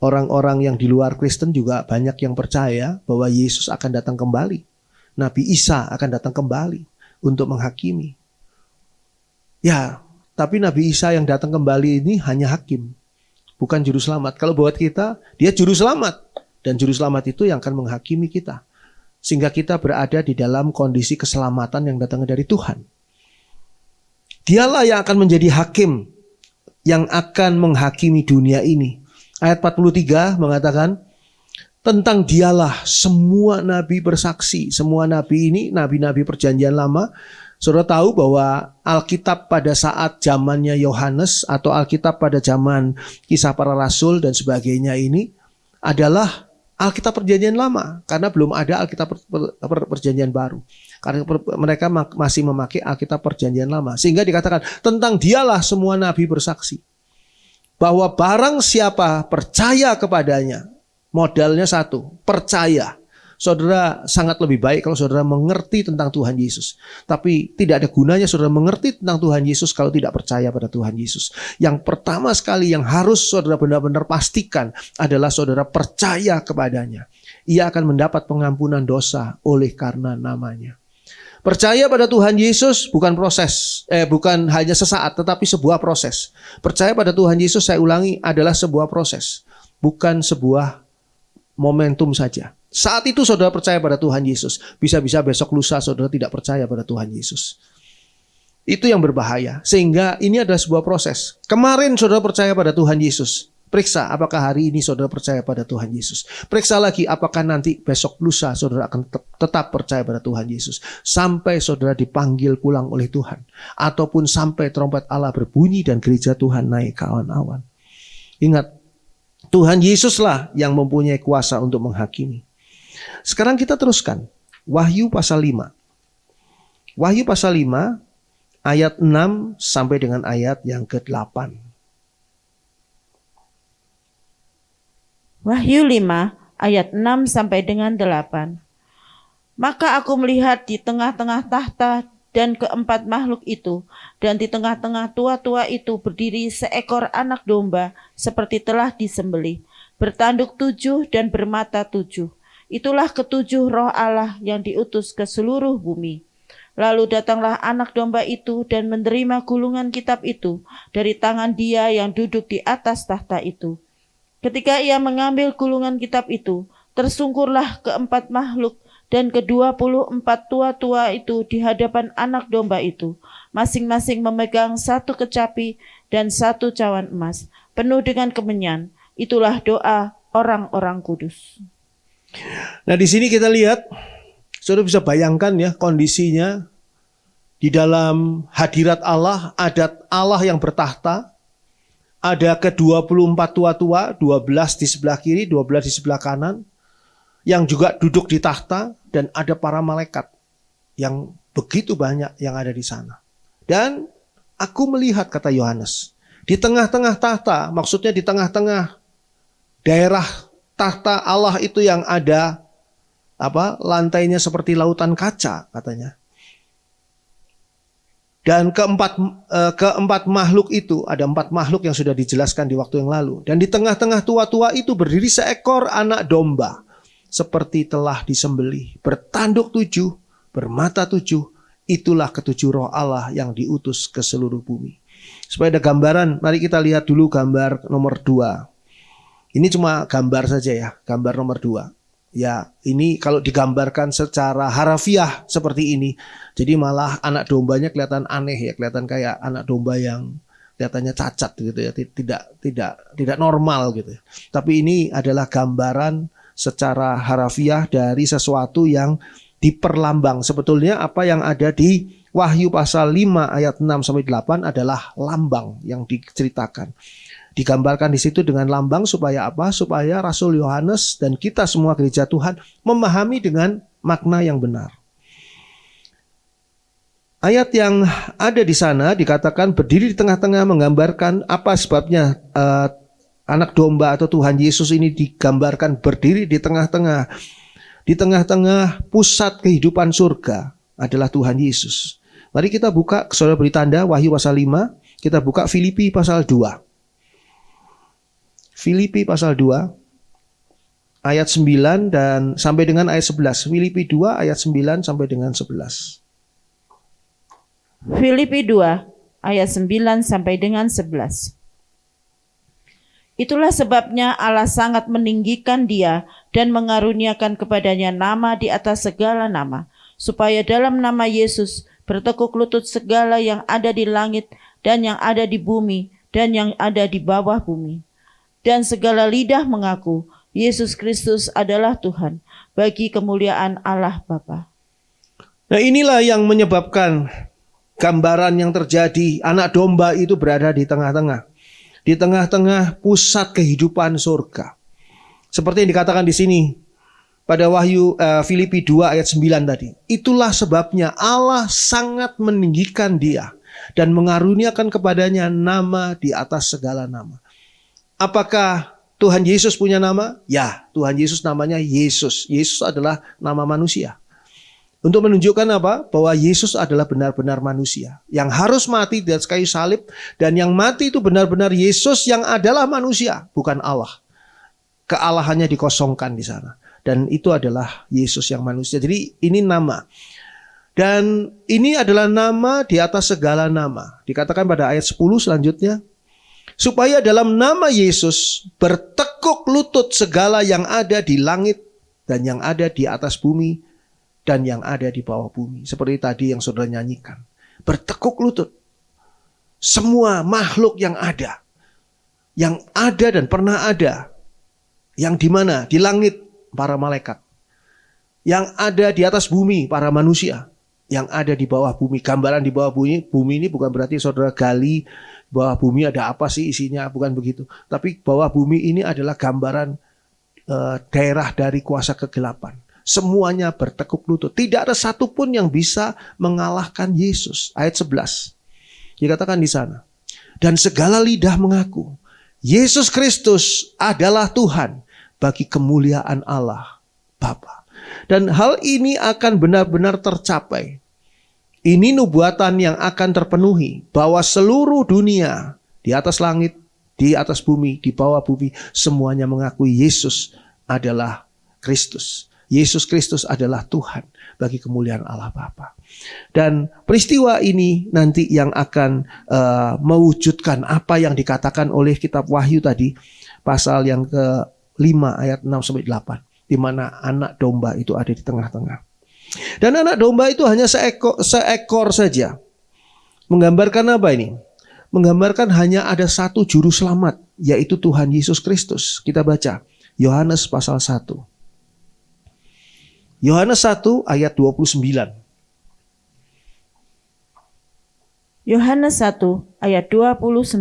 Orang-orang yang di luar Kristen juga banyak yang percaya bahwa Yesus akan datang kembali. Nabi Isa akan datang kembali untuk menghakimi. Ya, tapi Nabi Isa yang datang kembali ini hanya hakim, bukan juru selamat. Kalau buat kita, dia juru selamat. Dan juru selamat itu yang akan menghakimi kita. Sehingga kita berada di dalam kondisi keselamatan yang datang dari Tuhan. Dialah yang akan menjadi hakim, yang akan menghakimi dunia ini. Ayat 43 mengatakan, tentang dialah semua nabi bersaksi. Semua nabi ini, nabi-nabi perjanjian lama. Saudara tahu bahwa Alkitab pada saat zamannya Yohanes atau Alkitab pada zaman Kisah Para Rasul dan sebagainya ini adalah Alkitab perjanjian lama. Karena belum ada Alkitab perjanjian baru. Karena mereka masih memakai Alkitab perjanjian lama. Sehingga dikatakan tentang dialah semua nabi bersaksi. Bahwa barang siapa percaya kepadanya, modalnya satu, percaya. Saudara sangat lebih baik kalau saudara mengerti tentang Tuhan Yesus. Tapi tidak ada gunanya saudara mengerti tentang Tuhan Yesus kalau tidak percaya pada Tuhan Yesus. Yang pertama sekali yang harus saudara benar-benar pastikan adalah saudara percaya kepadanya. Ia akan mendapat pengampunan dosa oleh karena namanya. Percaya pada Tuhan Yesus bukan bukan hanya sesaat, tetapi sebuah proses. Percaya pada Tuhan Yesus, saya ulangi, adalah sebuah proses, bukan sebuah momentum saja. Saat itu saudara percaya pada Tuhan Yesus, bisa-bisa besok lusa saudara tidak percaya pada Tuhan Yesus. Itu yang berbahaya, sehingga ini adalah sebuah proses. Kemarin saudara percaya pada Tuhan Yesus, periksa apakah hari ini saudara percaya pada Tuhan Yesus. Periksa lagi apakah nanti besok lusa saudara akan tetap percaya pada Tuhan Yesus. Sampai saudara dipanggil pulang oleh Tuhan. Ataupun sampai trompet Allah berbunyi dan gereja Tuhan naik ke awan-awan. Ingat, Tuhan Yesuslah yang mempunyai kuasa untuk menghakimi. Sekarang kita teruskan. Wahyu pasal 5. Wahyu pasal 5 ayat 6 sampai dengan ayat yang ke-8. Wahyu 5 ayat 6 sampai dengan 8. Maka aku melihat di tengah-tengah tahta dan keempat makhluk itu, dan di tengah-tengah tua-tua itu berdiri seekor anak domba seperti telah disembelih, bertanduk 7 dan bermata 7. Itulah ketujuh roh Allah yang diutus ke seluruh bumi. Lalu datanglah anak domba itu dan menerima gulungan kitab itu dari tangan dia yang duduk di atas tahta itu. Ketika ia mengambil gulungan kitab itu, tersungkurlah keempat makhluk dan ke-24 tua-tua itu di hadapan anak domba itu, masing-masing memegang satu kecapi dan satu cawan emas, penuh dengan kemenyan. Itulah doa orang-orang kudus. Nah, di sini kita lihat, saudara bisa bayangkan ya kondisinya di dalam hadirat Allah, adat Allah yang bertahta. Ada ke-24 tua-tua, 12 di sebelah kiri, 12 di sebelah kanan, yang juga duduk di tahta, dan ada para malaikat yang begitu banyak yang ada di sana. Dan aku melihat, kata Yohanes, di tengah-tengah tahta, maksudnya di tengah-tengah daerah tahta Allah itu yang ada lantainya seperti lautan kaca, katanya. Dan keempat makhluk itu, ada 4 makhluk yang sudah dijelaskan di waktu yang lalu. Dan di tengah-tengah tua-tua itu berdiri seekor anak domba, seperti telah disembelih, bertanduk 7, bermata 7. Itulah ketujuh roh Allah yang diutus ke seluruh bumi. Supaya ada gambaran, mari kita lihat dulu gambar nomor 2. Ini cuma gambar saja ya, gambar nomor 2. Ya, ini kalau digambarkan secara harafiah seperti ini, jadi malah anak dombanya kelihatan aneh ya, kelihatan kayak anak domba yang kelihatannya cacat gitu ya, tidak normal gitu ya. Tapi ini adalah gambaran secara harafiah dari sesuatu yang diperlambang. Sebetulnya apa yang ada di Wahyu pasal 5 ayat 6 sampai 8 adalah lambang yang diceritakan. Digambarkan di situ dengan lambang supaya apa? Supaya Rasul Yohanes dan kita semua gereja Tuhan memahami dengan makna yang benar. Ayat yang ada di sana dikatakan berdiri di tengah-tengah, menggambarkan apa sebabnya anak domba atau Tuhan Yesus ini digambarkan berdiri di tengah-tengah. Di tengah-tengah pusat kehidupan surga adalah Tuhan Yesus. Mari kita buka, saudara beri tanda Wahyu pasal 5, kita buka Filipi pasal 2. Filipi pasal 2 ayat 9 dan sampai dengan ayat 11. Filipi 2 ayat 9 sampai dengan 11. Filipi 2 ayat 9 sampai dengan 11. Itulah sebabnya Allah sangat meninggikan dia dan mengaruniakan kepadanya nama di atas segala nama, supaya dalam nama Yesus bertekuk lutut segala yang ada di langit dan yang ada di bumi dan yang ada di bawah bumi. Dan segala lidah mengaku Yesus Kristus adalah Tuhan, bagi kemuliaan Allah Bapa. Nah, inilah yang menyebabkan gambaran yang terjadi, anak domba itu berada di tengah-tengah. Di tengah-tengah pusat kehidupan surga. Seperti yang dikatakan di sini pada Wahyu Filipi 2 ayat 9 tadi. Itulah sebabnya Allah sangat meninggikan dia dan mengaruniakan kepadanya nama di atas segala nama. Apakah Tuhan Yesus punya nama? Ya, Tuhan Yesus namanya Yesus. Yesus adalah nama manusia. Untuk menunjukkan apa? Bahwa Yesus adalah benar-benar manusia yang harus mati di atas kayu salib, dan yang mati itu benar-benar Yesus yang adalah manusia, bukan Allah. Kealahannya dikosongkan di sana, dan itu adalah Yesus yang manusia. Jadi ini nama, dan ini adalah nama di atas segala nama. Dikatakan pada ayat 10 selanjutnya, supaya dalam nama Yesus bertekuk lutut segala yang ada di langit dan yang ada di atas bumi dan yang ada di bawah bumi. Seperti tadi yang saudara nyanyikan. Bertekuk lutut. Semua makhluk yang ada dan pernah ada. Yang di mana? Di langit, para malaikat. Yang ada di atas bumi, para manusia. Yang ada di bawah bumi. Gambaran di bawah bumi ini bukan berarti saudara gali bawah bumi ada apa sih isinya, bukan begitu. Tapi bawah bumi ini adalah gambaran daerah dari kuasa kegelapan. Semuanya bertekuk lutut. Tidak ada satupun yang bisa mengalahkan Yesus. Ayat 11. Dikatakan di sana. Dan segala lidah mengaku Yesus Kristus adalah Tuhan bagi kemuliaan Allah Bapa. Dan hal ini akan benar-benar tercapai. Ini nubuatan yang akan terpenuhi. Bahwa seluruh dunia di atas langit, di atas bumi, di bawah bumi, semuanya mengakui Yesus adalah Kristus. Yesus Kristus adalah Tuhan bagi kemuliaan Allah Bapa. Dan peristiwa ini nanti yang akan mewujudkan apa yang dikatakan oleh kitab Wahyu tadi, pasal yang ke-5 ayat 6-8, di mana anak domba itu ada di tengah-tengah. Dan anak domba itu hanya seekor saja. Menggambarkan apa ini? Menggambarkan hanya ada satu juru selamat, yaitu Tuhan Yesus Kristus. Kita baca Yohanes pasal 1. Yohanes 1 ayat 29. Yohanes 1 ayat 29.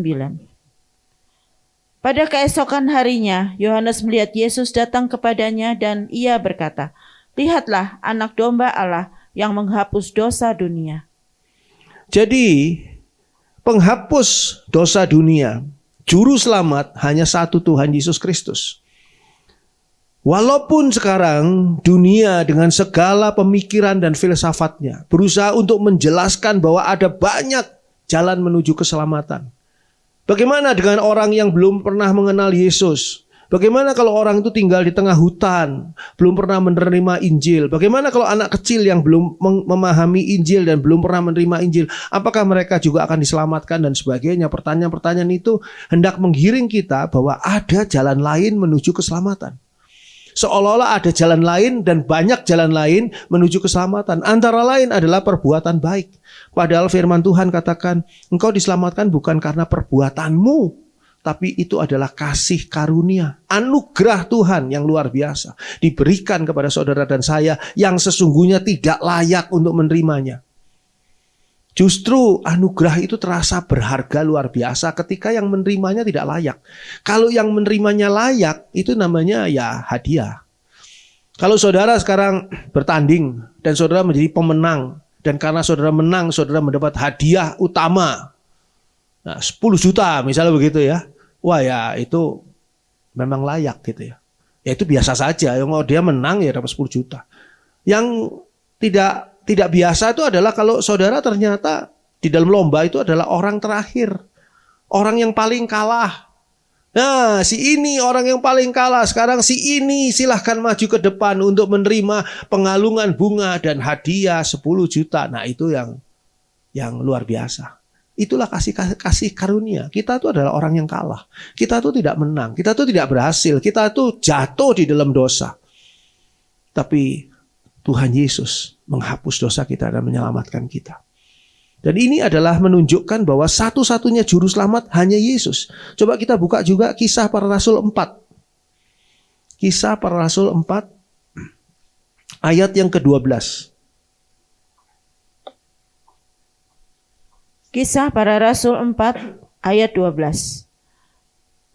Pada keesokan harinya, Yohanes melihat Yesus datang kepadanya dan ia berkata, "Lihatlah anak domba Allah yang menghapus dosa dunia." Jadi, penghapus dosa dunia, juru selamat hanya satu, Tuhan Yesus Kristus. Walaupun sekarang dunia dengan segala pemikiran dan filsafatnya berusaha untuk menjelaskan bahwa ada banyak jalan menuju keselamatan. Bagaimana dengan orang yang belum pernah mengenal Yesus? Bagaimana kalau orang itu tinggal di tengah hutan, belum pernah menerima Injil? Bagaimana kalau anak kecil yang belum memahami Injil dan belum pernah menerima Injil? Apakah mereka juga akan diselamatkan dan sebagainya? Pertanyaan-pertanyaan itu hendak menggiring kita bahwa ada jalan lain menuju keselamatan. Seolah-olah ada jalan lain dan banyak jalan lain menuju keselamatan. Antara lain adalah perbuatan baik. Padahal firman Tuhan katakan, engkau diselamatkan bukan karena perbuatanmu, tapi itu adalah kasih karunia, anugerah Tuhan yang luar biasa diberikan kepada saudara dan saya yang sesungguhnya tidak layak untuk menerimanya. Justru anugerah itu terasa berharga luar biasa ketika yang menerimanya tidak layak. Kalau yang menerimanya layak, itu namanya ya hadiah. Kalau saudara sekarang bertanding dan saudara menjadi pemenang, dan karena saudara menang, saudara mendapat hadiah utama. Nah, 10 juta misalnya begitu ya. Wah ya itu memang layak gitu ya. Ya itu biasa saja, yang mau dia menang ya dapat 10 juta. Yang tidak biasa itu adalah kalau saudara ternyata di dalam lomba itu adalah orang terakhir. Orang yang paling kalah. Nah si ini orang yang paling kalah. Sekarang si ini silahkan maju ke depan untuk menerima pengalungan bunga dan hadiah 10 juta. Nah itu yang luar biasa. Itulah kasih karunia. Kita itu adalah orang yang kalah. Kita itu tidak menang. Kita itu tidak berhasil. Kita itu jatuh di dalam dosa. Tapi Tuhan Yesus menghapus dosa kita dan menyelamatkan kita. Dan ini adalah menunjukkan bahwa satu-satunya juru selamat hanya Yesus. Coba kita buka juga Kisah Para Rasul 4. Kisah Para Rasul 4 ayat yang ke-12. Kisah Para Rasul 4 ayat 12.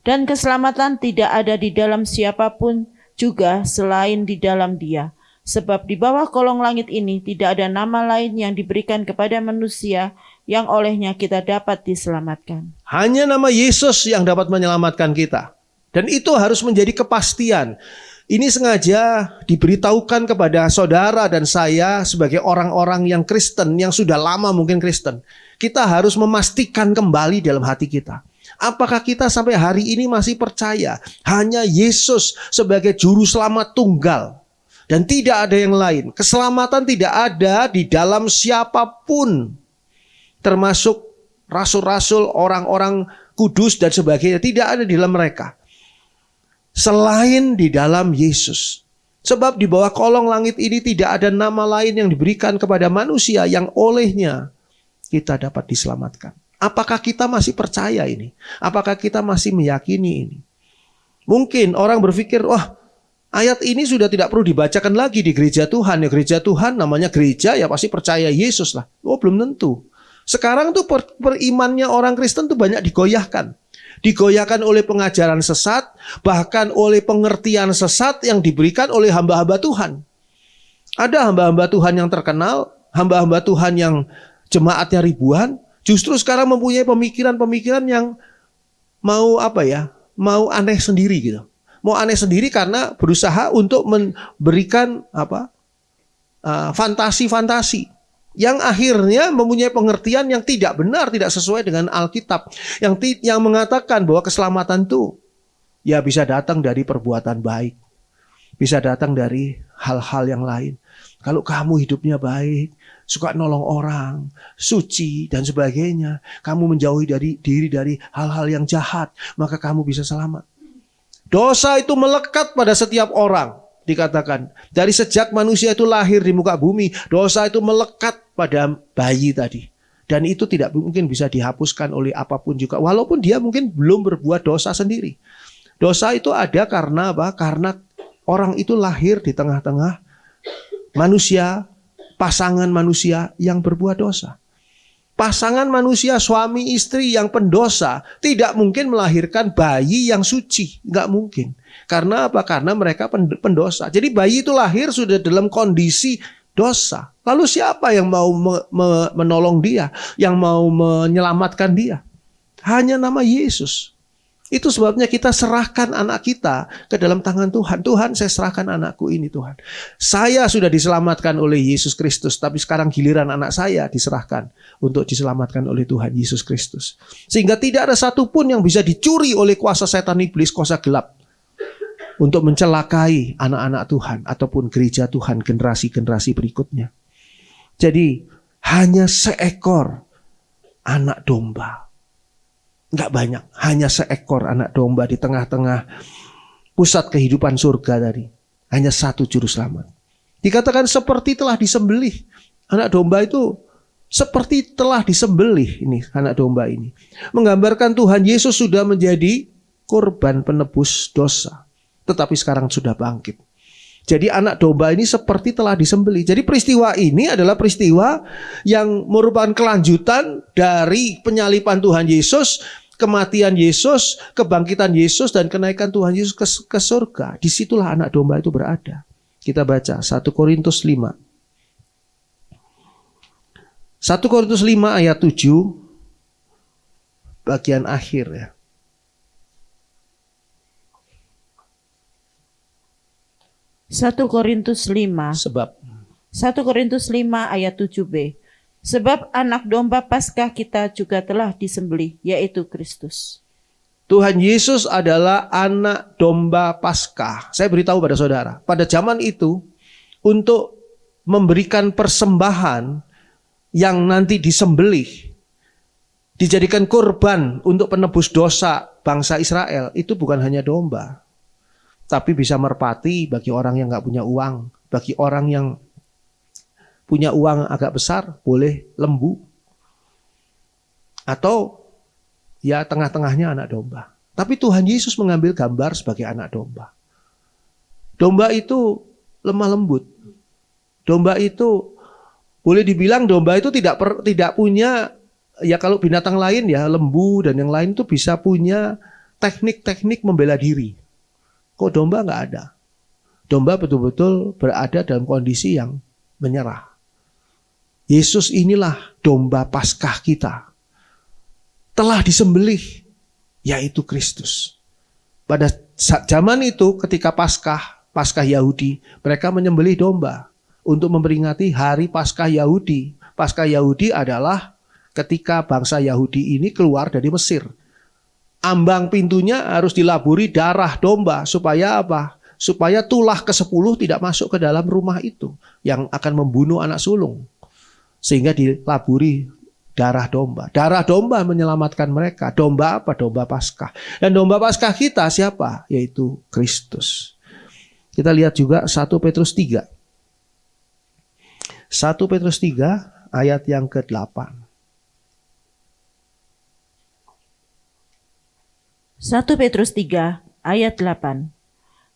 Dan keselamatan tidak ada di dalam siapapun juga selain di dalam Dia. Sebab di bawah kolong langit ini tidak ada nama lain yang diberikan kepada manusia yang olehnya kita dapat diselamatkan. Hanya nama Yesus yang dapat menyelamatkan kita. Dan itu harus menjadi kepastian. Ini sengaja diberitahukan kepada saudara dan saya sebagai orang-orang yang Kristen, yang sudah lama mungkin Kristen. Kita harus memastikan kembali dalam hati kita. Apakah kita sampai hari ini masih percaya hanya Yesus sebagai juru selamat tunggal dan tidak ada yang lain. Keselamatan tidak ada di dalam siapapun, termasuk rasul-rasul, orang-orang kudus dan sebagainya, tidak ada di dalam mereka selain di dalam Yesus. Sebab di bawah kolong langit ini tidak ada nama lain yang diberikan kepada manusia yang olehnya kita dapat diselamatkan. Apakah kita masih percaya ini? Apakah kita masih meyakini ini? Mungkin orang berpikir, wah, ayat ini sudah tidak perlu dibacakan lagi di gereja Tuhan. Ya gereja Tuhan namanya gereja, ya pasti percaya Yesus lah. Oh, belum tentu. Sekarang tuh perimannya orang Kristen tuh banyak digoyahkan. Digoyahkan oleh pengajaran sesat, bahkan oleh pengertian sesat yang diberikan oleh hamba-hamba Tuhan. Ada hamba-hamba Tuhan yang terkenal, hamba-hamba Tuhan yang jemaatnya ribuan, justru sekarang mempunyai pemikiran-pemikiran yang mau mau aneh sendiri gitu. Mau aneh sendiri karena berusaha untuk memberikan fantasi-fantasi yang akhirnya mempunyai pengertian yang tidak benar, tidak sesuai dengan Alkitab, yang mengatakan bahwa keselamatan itu ya bisa datang dari perbuatan baik, bisa datang dari hal-hal yang lain. Kalau kamu hidupnya baik, suka nolong orang, suci dan sebagainya, kamu menjauhi diri dari hal-hal yang jahat, maka kamu bisa selamat. Dosa itu melekat pada setiap orang. Dikatakan dari sejak manusia itu lahir di muka bumi, dosa itu melekat pada bayi tadi. Dan itu tidak mungkin bisa dihapuskan oleh apapun juga, walaupun dia mungkin belum berbuat dosa sendiri. Dosa itu ada karena apa? Karena orang itu lahir di tengah-tengah manusia, pasangan manusia yang berbuat dosa. Pasangan manusia suami istri yang pendosa tidak mungkin melahirkan bayi yang suci, nggak mungkin. Karena apa? Karena mereka pendosa. Jadi bayi itu lahir sudah dalam kondisi dosa. Lalu siapa yang mau menolong dia, yang mau menyelamatkan dia? Hanya nama Yesus. Itu sebabnya kita serahkan anak kita ke dalam tangan Tuhan. Tuhan, saya serahkan anakku ini Tuhan. Saya sudah diselamatkan oleh Yesus Kristus, tapi sekarang giliran anak saya diserahkan untuk diselamatkan oleh Tuhan Yesus Kristus. Sehingga tidak ada satupun yang bisa dicuri oleh kuasa setan iblis, kuasa gelap, untuk mencelakai anak-anak Tuhan ataupun gereja Tuhan generasi-generasi berikutnya. Jadi hanya seekor anak domba. Enggak banyak, hanya seekor anak domba di tengah-tengah pusat kehidupan surga tadi. Hanya satu juru selamat. Dikatakan seperti telah disembelih. Anak domba itu seperti telah disembelih, ini anak domba ini. Menggambarkan Tuhan Yesus sudah menjadi korban penebus dosa, tetapi sekarang sudah bangkit. Jadi anak domba ini seperti telah disembelih. Jadi peristiwa ini adalah peristiwa yang merupakan kelanjutan dari penyaliban Tuhan Yesus, kematian Yesus, kebangkitan Yesus, dan kenaikan Tuhan Yesus ke surga. Disitulah anak domba itu berada. Kita baca 1 Korintus 5. 1 Korintus 5 ayat 7, bagian akhir ya. 1 Korintus 5. Sebab 1 Korintus 5 ayat 7b. Sebab anak domba Paskah kita juga telah disembelih, yaitu Kristus. Tuhan Yesus adalah anak domba Paskah. Saya beritahu pada saudara, pada zaman itu untuk memberikan persembahan yang nanti disembelih, dijadikan korban untuk penebus dosa bangsa Israel, itu bukan hanya domba, tapi bisa merpati bagi orang yang nggak punya uang. Bagi orang yang punya uang agak besar, boleh lembu. Atau ya tengah-tengahnya anak domba. Tapi Tuhan Yesus mengambil gambar sebagai anak domba. Domba itu lemah lembut. Domba itu boleh dibilang domba itu tidak punya, ya kalau binatang lain ya lembu dan yang lain itu bisa punya teknik-teknik membela diri. Kok domba nggak ada? Domba betul-betul berada dalam kondisi yang menyerah. Yesus inilah domba Paskah kita. Telah disembelih, yaitu Kristus. Pada zaman itu ketika Paskah Yahudi, mereka menyembelih domba untuk memperingati hari Paskah Yahudi. Paskah Yahudi adalah ketika bangsa Yahudi ini keluar dari Mesir. Ambang pintunya harus dilaburi darah domba supaya apa? Supaya tulah ke-10 tidak masuk ke dalam rumah itu yang akan membunuh anak sulung. Sehingga dilaburi darah domba. Darah domba menyelamatkan mereka. Domba apa? Domba Paskah. Dan domba Paskah kita siapa? Yaitu Kristus. Kita lihat juga 1 Petrus 3. 1 Petrus 3 ayat yang ke-8. 1 Petrus 3 ayat 8.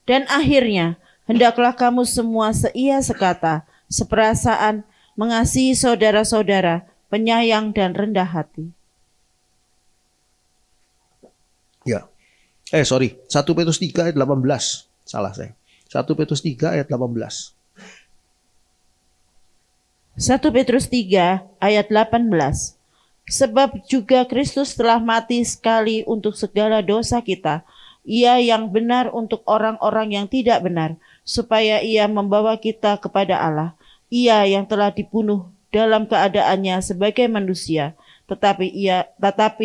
Dan akhirnya, hendaklah kamu semua seia sekata, seperasaan, mengasihi saudara-saudara, penyayang dan rendah hati. Ya. 1 Petrus 3 ayat 18. Salah saya. 1 Petrus 3 ayat 18. 1 Petrus 3 ayat 18. Sebab juga Kristus telah mati sekali untuk segala dosa kita, Ia yang benar untuk orang-orang yang tidak benar, supaya Ia membawa kita kepada Allah. Ia yang telah dibunuh dalam keadaannya sebagai manusia, tetapi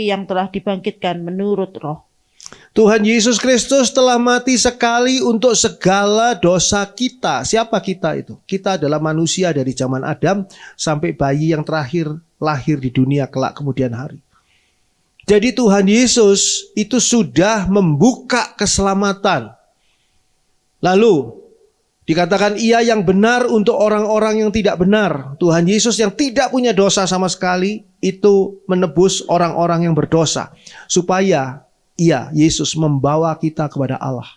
yang telah dibangkitkan menurut Roh. Tuhan Yesus Kristus telah mati sekali untuk segala dosa kita. Siapa kita itu? Kita adalah manusia dari zaman Adam sampai bayi yang terakhir lahir di dunia kelak kemudian hari. Jadi Tuhan Yesus itu sudah membuka keselamatan. Lalu dikatakan Ia yang benar untuk orang-orang yang tidak benar. Tuhan Yesus yang tidak punya dosa sama sekali itu menebus orang-orang yang berdosa. Supaya Ia, Yesus, membawa kita kepada Allah.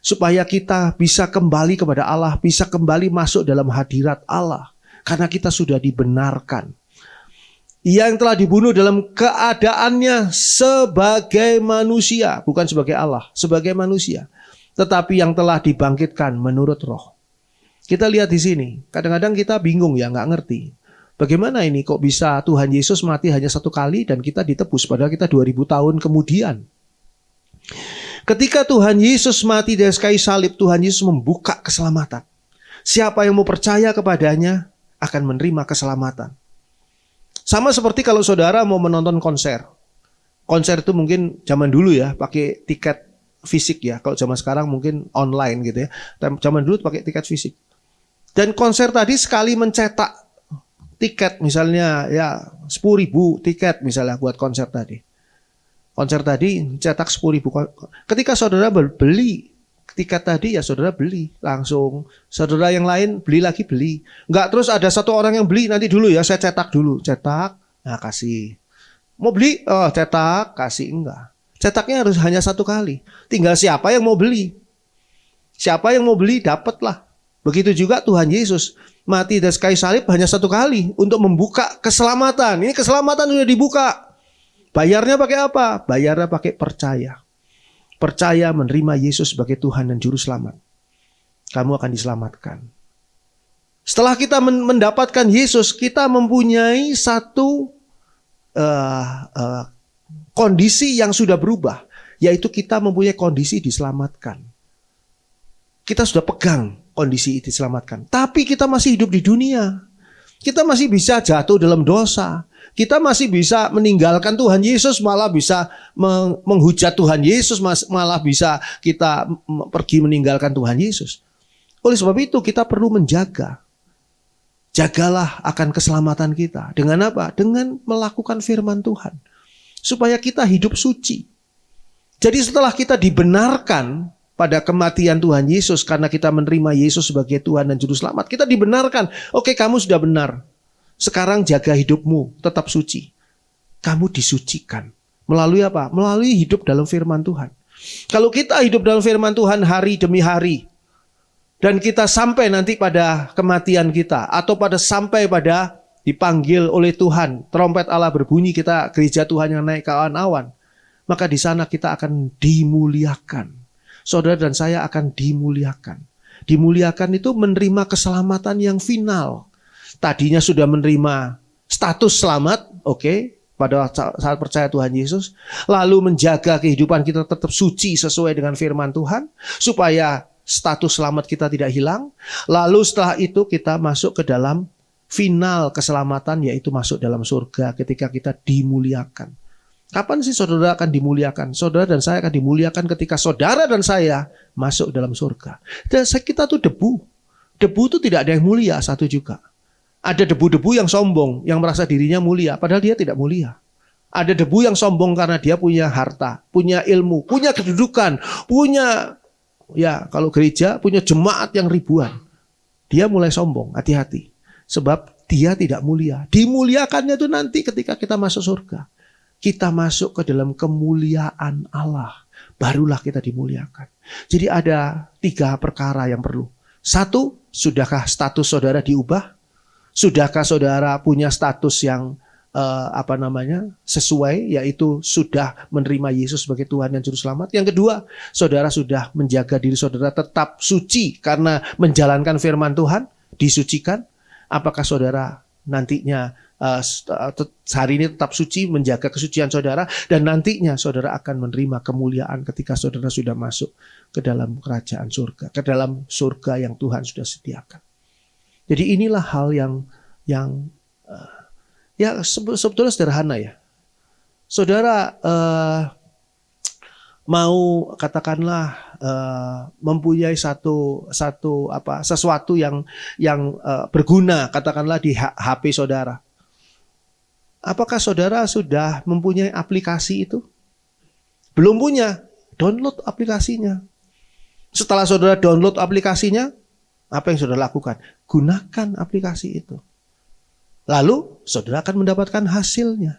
Supaya kita bisa kembali kepada Allah, bisa kembali masuk dalam hadirat Allah. Karena kita sudah dibenarkan. Ia yang telah dibunuh dalam keadaannya sebagai manusia. Bukan sebagai Allah, sebagai manusia. Tetapi yang telah dibangkitkan menurut Roh. Kita lihat di sini. Kadang-kadang kita bingung ya, nggak ngerti. Bagaimana ini kok bisa Tuhan Yesus mati hanya satu kali dan kita ditebus padahal kita 2000 tahun kemudian. Ketika Tuhan Yesus mati dari kayu salib, Tuhan Yesus membuka keselamatan. Siapa yang mau percaya kepadanya akan menerima keselamatan. Sama seperti kalau saudara mau menonton konser. Konser itu mungkin zaman dulu ya pakai tiket fisik ya. Kalau zaman sekarang mungkin online gitu ya. Zaman dulu pakai tiket fisik. Dan konser tadi sekali mencetak tiket misalnya ya 10.000 tiket misalnya buat konser tadi. Konser tadi cetak 10.000. Ketika saudara beli tiket tadi ya saudara beli langsung. Saudara yang lain beli lagi beli. Enggak terus ada satu orang yang beli nanti dulu ya saya cetak dulu. Cetak, nah kasih. Mau beli? Oh cetak, kasih enggak. Cetaknya harus hanya satu kali. Tinggal siapa yang mau beli. Siapa yang mau beli dapatlah. Begitu juga Tuhan Yesus mati dari kayu salib hanya satu kali untuk membuka keselamatan. Ini keselamatan sudah dibuka. Bayarnya pakai apa? Bayarnya pakai percaya. Percaya menerima Yesus sebagai Tuhan dan Juru Selamat. Kamu akan diselamatkan. Setelah kita mendapatkan Yesus, kita mempunyai satu kondisi yang sudah berubah. Yaitu kita mempunyai kondisi diselamatkan. Kita sudah pegang kondisi diselamatkan. Tapi kita masih hidup di dunia. Kita masih bisa jatuh dalam dosa. Kita masih bisa meninggalkan Tuhan Yesus, malah bisa menghujat Tuhan Yesus, malah bisa kita pergi meninggalkan Tuhan Yesus. Oleh sebab itu kita perlu menjaga. Jagalah akan keselamatan kita. Dengan apa? Dengan melakukan firman Tuhan. Supaya kita hidup suci. Jadi setelah kita dibenarkan pada kematian Tuhan Yesus, karena kita menerima Yesus sebagai Tuhan dan Juru Selamat, kita dibenarkan. Oke, kamu sudah benar. Sekarang jaga hidupmu, tetap suci. Kamu disucikan. Melalui apa? Melalui hidup dalam firman Tuhan. Kalau kita hidup dalam firman Tuhan hari demi hari, dan kita sampai nanti pada kematian kita, atau sampai pada dipanggil oleh Tuhan, trompet Allah berbunyi, kita gereja Tuhan yang naik ke awan-awan, maka di sana kita akan dimuliakan. Saudara dan saya akan dimuliakan. Dimuliakan itu menerima keselamatan yang final. Tadinya sudah menerima status selamat, oke. pada saat percaya Tuhan Yesus, lalu menjaga kehidupan kita tetap suci sesuai dengan firman Tuhan, supaya status selamat kita tidak hilang. Lalu setelah itu kita masuk ke dalam final keselamatan, yaitu masuk dalam surga ketika kita dimuliakan. Kapan sih saudara akan dimuliakan? Saudara dan saya akan dimuliakan ketika saudara dan saya masuk dalam surga. Dan kita tuh debu. Debu itu tidak ada yang mulia, satu juga. Ada debu-debu yang sombong, yang merasa dirinya mulia, padahal dia tidak mulia. Ada debu yang sombong karena dia punya harta, punya ilmu, punya kedudukan, punya, ya kalau gereja, punya jemaat yang ribuan. Dia mulai sombong, hati-hati. Sebab dia tidak mulia. Dimuliakannya itu nanti ketika kita masuk surga. Kita masuk ke dalam kemuliaan Allah. Barulah kita dimuliakan. Jadi ada 3 perkara yang perlu. 1, sudahkah status saudara diubah? Sudahkah saudara punya status yang sesuai, yaitu sudah menerima Yesus sebagai Tuhan dan Juru Selamat? Yang kedua, saudara sudah menjaga diri saudara tetap suci karena menjalankan firman Tuhan, disucikan. Apakah saudara nantinya hari ini tetap suci, menjaga kesucian saudara, dan nantinya saudara akan menerima kemuliaan ketika saudara sudah masuk ke dalam kerajaan surga, ke dalam surga yang Tuhan sudah sediakan. Jadi inilah hal yang ya sebetulnya sederhana ya. Saudara mau katakanlah mempunyai sesuatu yang berguna, katakanlah di HP saudara. Apakah saudara sudah mempunyai aplikasi itu? Belum punya, download aplikasinya. Setelah saudara download aplikasinya, apa yang saudara lakukan? Gunakan aplikasi itu. Lalu saudara akan mendapatkan hasilnya.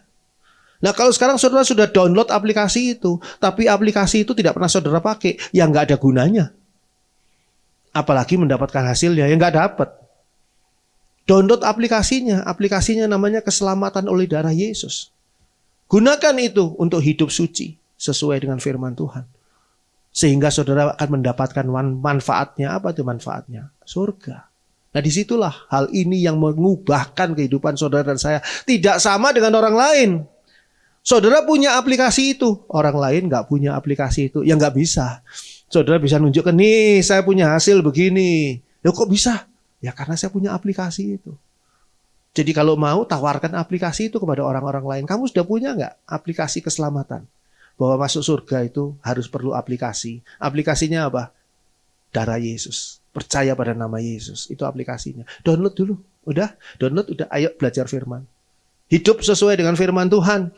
Nah, kalau sekarang saudara sudah download aplikasi itu, tapi aplikasi itu tidak pernah saudara pakai, ya nggak ada gunanya. Apalagi mendapatkan hasilnya, ya nggak dapat. Download aplikasinya namanya keselamatan oleh darah Yesus. Gunakan itu untuk hidup suci sesuai dengan firman Tuhan. Sehingga saudara akan mendapatkan manfaatnya. Apa itu manfaatnya? Surga. Nah, disitulah hal ini yang mengubahkan kehidupan saudara dan saya. Tidak sama dengan orang lain. Saudara punya aplikasi itu, orang lain nggak punya aplikasi itu, ya nggak bisa. Saudara bisa nunjukkan, nih saya punya hasil begini. Loh kok bisa? Ya karena saya punya aplikasi itu. Jadi kalau mau tawarkan aplikasi itu kepada orang-orang lain. Kamu sudah punya nggak aplikasi keselamatan? Bahwa masuk surga itu harus perlu aplikasi. Aplikasinya apa? Darah Yesus. Percaya pada nama Yesus. Itu aplikasinya. Download dulu. Udah? Download udah. Ayo belajar firman. Hidup sesuai dengan firman Tuhan.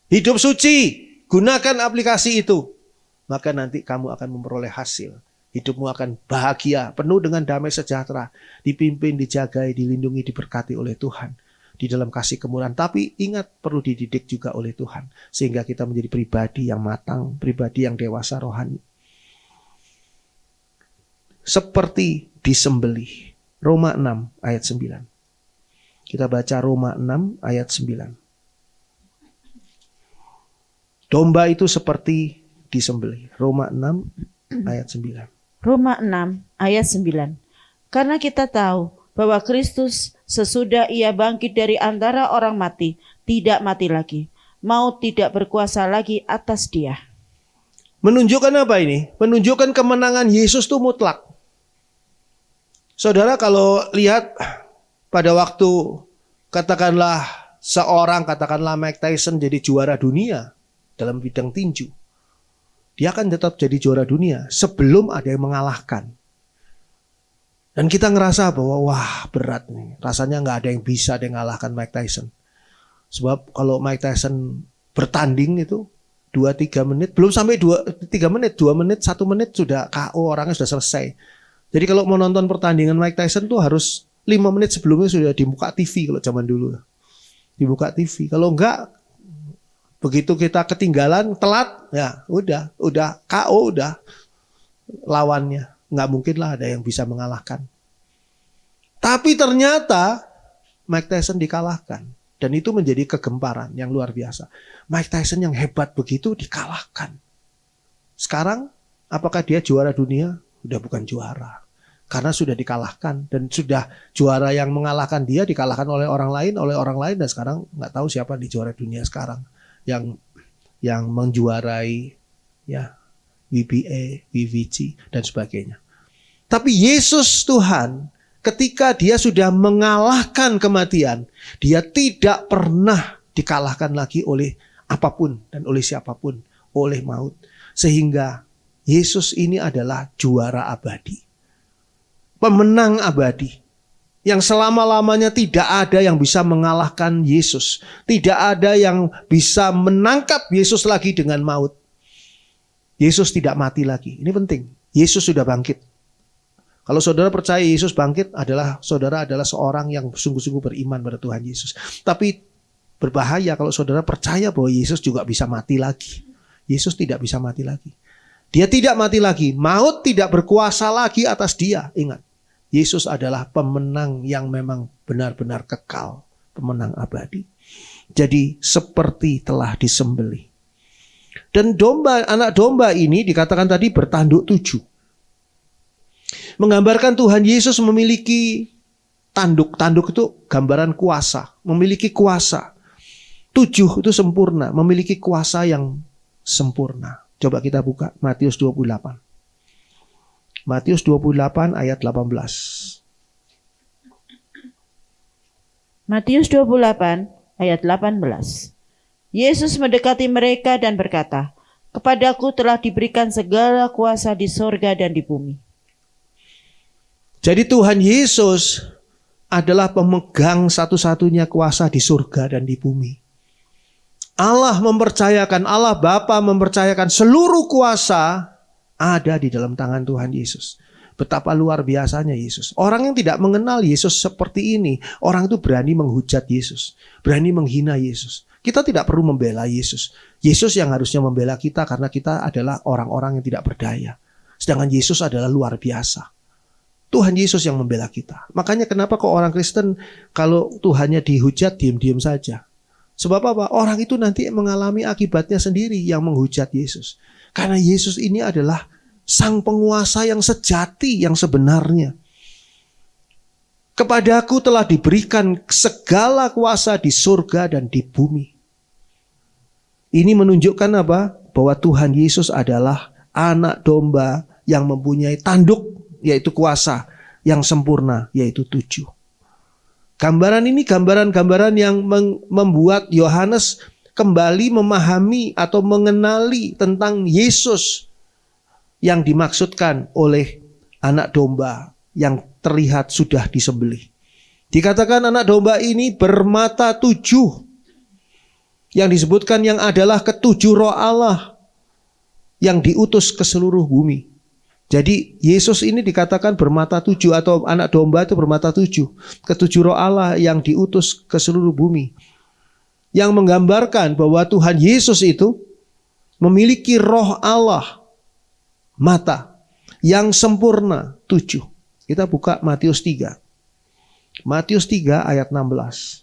Hidup suci. Gunakan aplikasi itu. Maka nanti kamu akan memperoleh hasil. Hidupmu akan bahagia. Penuh dengan damai sejahtera. Dipimpin, dijagai, dilindungi, diberkati oleh Tuhan. Di dalam kasih kemurahan. Tapi ingat, perlu dididik juga oleh Tuhan. Sehingga kita menjadi pribadi yang matang. Pribadi yang dewasa rohani. Seperti disembelih. Roma 6 ayat 9. Kita baca Roma 6 ayat 9. Domba itu seperti disembelih. Roma 6 ayat 9. Roma 6 ayat 9. Karena kita tahu bahwa Kristus sesudah ia bangkit dari antara orang mati, tidak mati lagi. Maut tidak berkuasa lagi atas dia. Menunjukkan apa ini? Menunjukkan kemenangan Yesus itu mutlak. Saudara kalau lihat pada waktu katakanlah seorang, katakanlah Mike Tyson jadi juara dunia dalam bidang tinju. Dia akan tetap jadi juara dunia sebelum ada yang mengalahkan. Dan kita ngerasa bahwa wah berat nih. Rasanya gak ada yang bisa mengalahkan Mike Tyson. Sebab kalau Mike Tyson bertanding itu 2-3 menit, belum sampai 2 menit, 2 menit, 1 menit sudah KO, orangnya sudah selesai. Jadi kalau mau nonton pertandingan Mike Tyson tuh harus 5 menit sebelumnya sudah dibuka TV kalau zaman dulu. Dibuka TV. Kalau enggak, begitu kita ketinggalan, telat, ya udah KO udah lawannya. Nggak mungkin lah ada yang bisa mengalahkan. Tapi ternyata Mike Tyson dikalahkan. Dan itu menjadi kegemparan yang luar biasa. Mike Tyson yang hebat begitu dikalahkan. Sekarang apakah dia juara dunia? Udah bukan juara. karena sudah dikalahkan dan sudah juara yang mengalahkan dia dikalahkan oleh orang lain dan sekarang nggak tahu siapa di juara dunia sekarang yang menjuarai ya WBA, WBC dan sebagainya. Tapi Yesus Tuhan ketika dia sudah mengalahkan kematian, dia tidak pernah dikalahkan lagi oleh apapun dan oleh siapapun, oleh maut. Sehingga Yesus ini adalah juara abadi. Pemenang abadi. Yang selama-lamanya tidak ada yang bisa mengalahkan Yesus. Tidak ada yang bisa menangkap Yesus lagi dengan maut. Yesus tidak mati lagi. Ini penting. Yesus sudah bangkit. Kalau saudara percaya Yesus bangkit, saudara adalah seorang yang sungguh-sungguh beriman pada Tuhan Yesus. Tapi berbahaya kalau saudara percaya bahwa Yesus juga bisa mati lagi. Yesus tidak bisa mati lagi. Dia tidak mati lagi. Maut tidak berkuasa lagi atas dia. Ingat, Yesus adalah pemenang yang memang benar-benar kekal. Pemenang abadi. Jadi seperti telah disembelih. Dan anak domba ini dikatakan tadi bertanduk 7. Menggambarkan Tuhan Yesus memiliki tanduk. Tanduk itu gambaran kuasa. Memiliki kuasa. 7 itu sempurna. Memiliki kuasa yang sempurna. Coba kita buka Matius 28. Matius 28 ayat 18. Matius 28 ayat 18. Yesus mendekati mereka dan berkata, "Kepadaku telah diberikan segala kuasa di sorga dan di bumi." Jadi Tuhan Yesus adalah pemegang satu-satunya kuasa di surga dan di bumi. Allah Bapa mempercayakan seluruh kuasa ada di dalam tangan Tuhan Yesus. Betapa luar biasanya Yesus. Orang yang tidak mengenal Yesus seperti ini, orang itu berani menghujat Yesus, berani menghina Yesus. Kita tidak perlu membela Yesus. Yesus yang harusnya membela kita karena kita adalah orang-orang yang tidak berdaya. Sedangkan Yesus adalah luar biasa. Tuhan Yesus yang membela kita. Makanya kenapa kok orang Kristen kalau Tuhannya dihujat diam-diam saja. Sebab apa? Orang itu nanti mengalami akibatnya sendiri yang menghujat Yesus. Karena Yesus ini adalah sang penguasa yang sejati, yang sebenarnya. Kepadaku telah diberikan segala kuasa di surga dan di bumi. Ini menunjukkan apa? Bahwa Tuhan Yesus adalah anak domba yang mempunyai tanduk, yaitu kuasa yang sempurna, yaitu 7. Gambaran ini gambaran-gambaran yang membuat Yohanes kembali memahami atau mengenali tentang Yesus yang dimaksudkan oleh anak domba yang terlihat sudah disembelih. Dikatakan anak domba ini bermata 7. Yang disebutkan yang adalah ketujuh roh Allah yang diutus ke seluruh bumi. Jadi Yesus ini dikatakan bermata 7 atau anak domba itu bermata 7. Ketujuh roh Allah yang diutus ke seluruh bumi. Yang menggambarkan bahwa Tuhan Yesus itu memiliki roh Allah, mata yang sempurna 7. Kita buka Matius 3. Matius 3 ayat 16.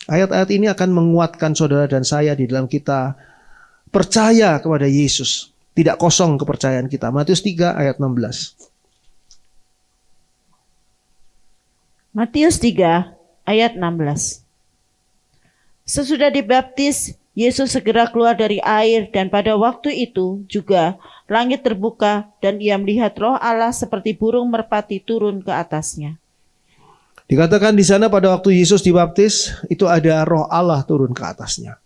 Ayat-ayat ini akan menguatkan saudara dan saya di dalam kita percaya kepada Yesus. Tidak kosong kepercayaan kita. Matius 3 ayat 16. Matius 3 ayat 16. Sesudah dibaptis, Yesus segera keluar dari air dan pada waktu itu juga langit terbuka dan ia melihat roh Allah seperti burung merpati turun ke atasnya. Dikatakan di sana pada waktu Yesus dibaptis, itu ada roh Allah turun ke atasnya.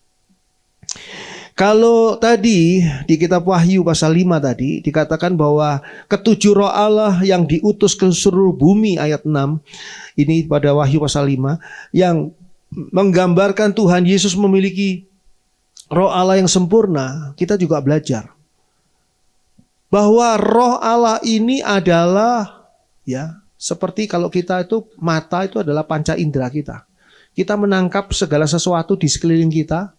Kalau tadi di kitab Wahyu pasal 5 tadi dikatakan bahwa ketujuh roh Allah yang diutus ke seluruh bumi ayat 6. Ini pada Wahyu pasal 5 yang menggambarkan Tuhan Yesus memiliki roh Allah yang sempurna. Kita juga belajar bahwa roh Allah ini adalah seperti kalau kita itu mata itu adalah panca indera kita. Kita menangkap segala sesuatu di sekeliling kita.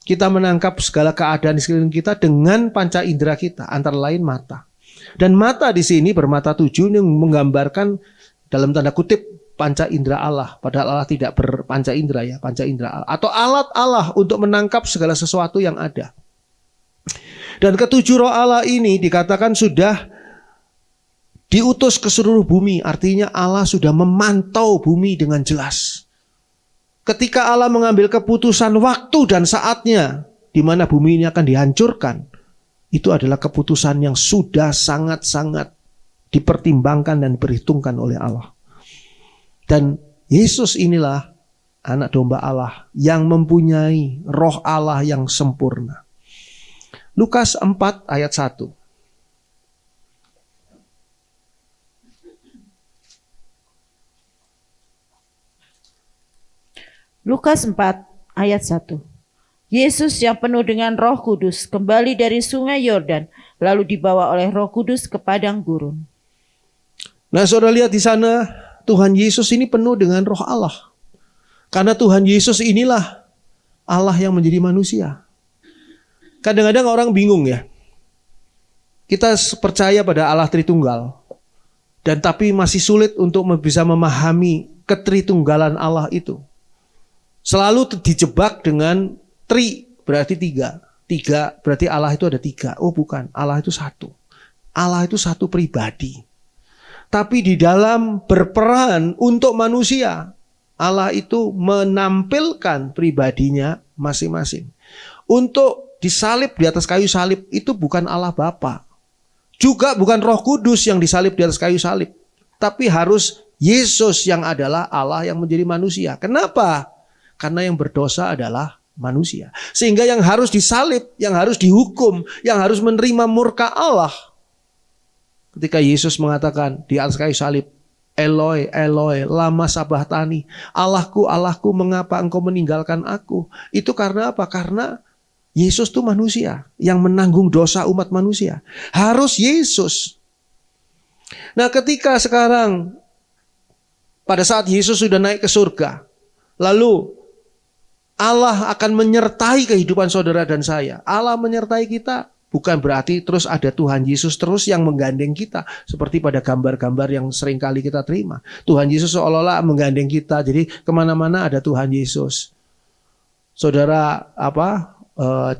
Kita menangkap segala keadaan di sekeliling kita dengan panca indera kita, antara lain mata. Dan mata di sini bermata 7 yang menggambarkan dalam tanda kutip panca indera Allah. Padahal Allah tidak berpanca indera ya, panca indera Allah. Atau alat Allah untuk menangkap segala sesuatu yang ada. Dan ketujuh roh Allah ini dikatakan sudah diutus ke seluruh bumi, artinya Allah sudah memantau bumi dengan jelas. Ketika Allah mengambil keputusan waktu dan saatnya di mana bumi ini akan dihancurkan, itu adalah keputusan yang sudah sangat-sangat dipertimbangkan dan diperhitungkan oleh Allah. Dan Yesus inilah anak domba Allah yang mempunyai roh Allah yang sempurna. Lukas 4 ayat 1. Lukas 4 ayat 1. Yesus yang penuh dengan Roh Kudus kembali dari sungai Yordan, lalu dibawa oleh Roh Kudus ke padang gurun. Nah, saudara lihat di sana, Tuhan Yesus ini penuh dengan roh Allah. Karena Tuhan Yesus inilah Allah yang menjadi manusia. Kadang-kadang orang bingung ya. Kita percaya pada Allah Tritunggal. Dan tapi masih sulit untuk bisa memahami ketritunggalan Allah itu. Selalu dijebak dengan tri, berarti tiga. Tiga, berarti Allah itu ada tiga. Oh bukan, Allah itu satu. Allah itu satu pribadi. Tapi di dalam berperan untuk manusia, Allah itu menampilkan pribadinya masing-masing. Untuk disalib di atas kayu salib itu bukan Allah Bapa. Juga bukan Roh Kudus yang disalib di atas kayu salib. Tapi harus Yesus yang adalah Allah yang menjadi manusia. Kenapa? Karena yang berdosa adalah manusia. Sehingga yang harus disalib, yang harus dihukum, yang harus menerima murka Allah. Ketika Yesus mengatakan di atas kayu salib, Eloi, Eloi, lama sabachthani, Allahku, Allahku, mengapa engkau meninggalkan aku? Itu karena apa? Karena Yesus itu manusia yang menanggung dosa umat manusia. Harus Yesus. Nah, ketika sekarang pada saat Yesus sudah naik ke surga, lalu Allah akan menyertai kehidupan saudara dan saya. Allah menyertai kita bukan berarti terus ada Tuhan Yesus terus yang menggandeng kita. Seperti pada gambar-gambar yang sering kali kita terima. Tuhan Yesus seolah-olah menggandeng kita. Jadi kemana-mana ada Tuhan Yesus. Saudara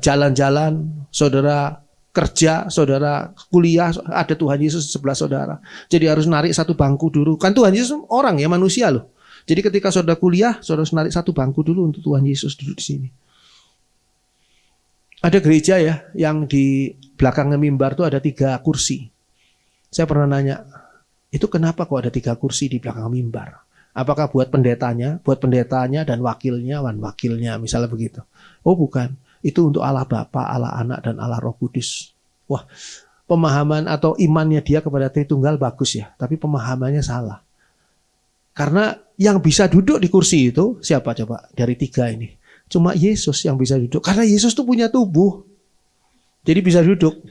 jalan-jalan, saudara kerja, saudara kuliah, ada Tuhan Yesus di sebelah saudara. Jadi harus narik satu bangku dulu. Kan Tuhan Yesus orang ya, manusia loh. Jadi ketika saudara kuliah, saudara harus narik satu bangku dulu untuk Tuhan Yesus duduk di sini. Ada gereja ya, yang di belakangnya mimbar itu ada 3 kursi. Saya pernah nanya, itu kenapa kok ada 3 kursi di belakang mimbar? Apakah buat pendetanya dan wakilnya, misalnya begitu. Oh bukan, itu untuk Allah Bapa, Allah Anak, dan Allah Roh Kudus. Wah, pemahaman atau imannya dia kepada Tritunggal bagus ya, tapi pemahamannya salah. Karena yang bisa duduk di kursi itu siapa coba dari 3 ini? Cuma Yesus yang bisa duduk. Karena Yesus tuh punya tubuh. Jadi bisa duduk.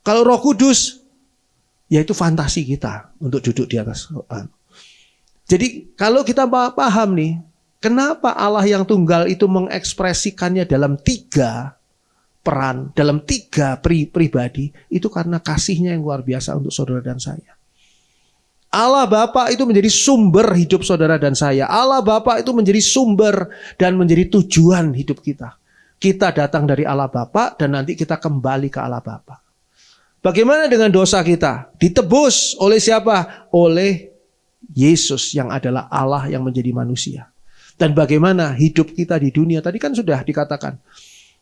Kalau Roh Kudus, ya itu fantasi kita untuk duduk di atas. Jadi kalau kita paham nih, kenapa Allah yang tunggal itu mengekspresikannya dalam 3 peran, dalam 3 pribadi, itu karena kasihnya yang luar biasa untuk saudara dan saya. Allah Bapa itu menjadi sumber hidup saudara dan saya. Allah Bapa itu menjadi sumber dan menjadi tujuan hidup kita. Kita datang dari Allah Bapa dan nanti kita kembali ke Allah Bapa. Bagaimana dengan dosa kita? Ditebus oleh siapa? Oleh Yesus yang adalah Allah yang menjadi manusia. Dan bagaimana hidup kita di dunia? Tadi kan sudah dikatakan.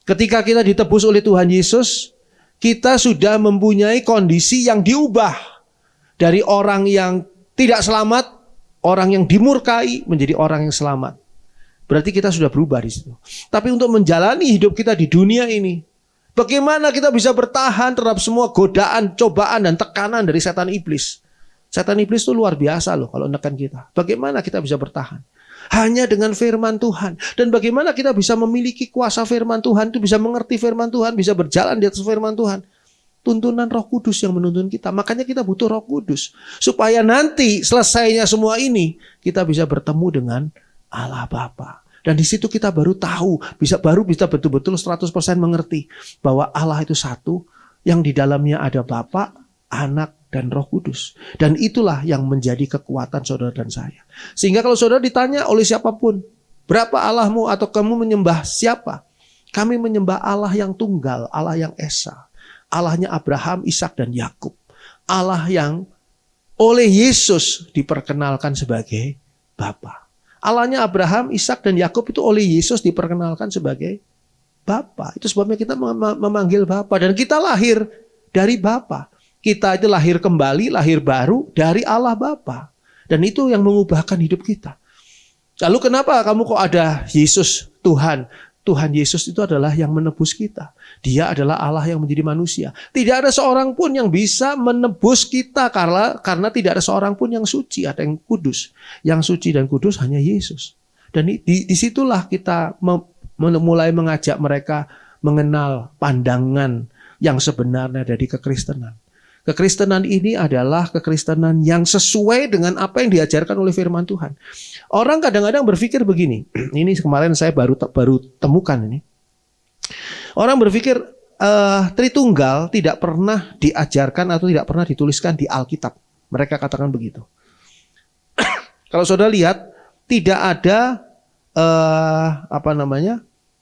Ketika kita ditebus oleh Tuhan Yesus, kita sudah mempunyai kondisi yang diubah. Dari orang yang tidak selamat, orang yang dimurkai menjadi orang yang selamat. Berarti kita sudah berubah di situ. Tapi untuk menjalani hidup kita di dunia ini, bagaimana kita bisa bertahan terhadap semua godaan, cobaan, dan tekanan dari setan iblis? Setan iblis itu luar biasa loh kalau menekan kita. Bagaimana kita bisa bertahan? Hanya dengan firman Tuhan. Dan bagaimana kita bisa memiliki kuasa firman Tuhan itu, bisa mengerti firman Tuhan, bisa berjalan di atas firman Tuhan. Tuntunan Roh Kudus yang menuntun kita. Makanya kita butuh Roh Kudus. Supaya nanti selesainya semua ini, kita bisa bertemu dengan Allah Bapa. Dan di situ kita baru tahu, baru bisa betul-betul 100% mengerti bahwa Allah itu satu, yang di dalamnya ada Bapa, Anak, dan Roh Kudus. Dan itulah yang menjadi kekuatan saudara dan saya. Sehingga kalau saudara ditanya oleh siapapun, berapa Allahmu atau kamu menyembah siapa? Kami menyembah Allah yang tunggal, Allah yang Esa. Allahnya Abraham, Ishak, dan Yakub. Allah yang oleh Yesus diperkenalkan sebagai Bapa. Allahnya Abraham, Ishak dan Yakub itu oleh Yesus diperkenalkan sebagai Bapa. Itu sebabnya kita memanggil Bapa, dan kita lahir dari Bapa. Kita itu lahir kembali, lahir baru dari Allah Bapa. Dan itu yang mengubahkan hidup kita. Lalu kenapa kamu kok ada Yesus Tuhan? Tuhan Yesus itu adalah yang menebus kita. Dia adalah Allah yang menjadi manusia. Tidak ada seorang pun yang bisa menebus kita karena tidak ada seorang pun yang suci, ada yang kudus. Yang suci dan kudus hanya Yesus. Dan disitulah kita mulai mengajak mereka mengenal pandangan yang sebenarnya dari kekristenan. Kekristenan ini adalah kekristenan yang sesuai dengan apa yang diajarkan oleh firman Tuhan. Orang kadang-kadang berpikir begini, ini kemarin saya baru temukan ini. Orang berpikir Tritunggal tidak pernah diajarkan atau tidak pernah dituliskan di Alkitab. Mereka katakan begitu. Kalau saudara lihat, tidak ada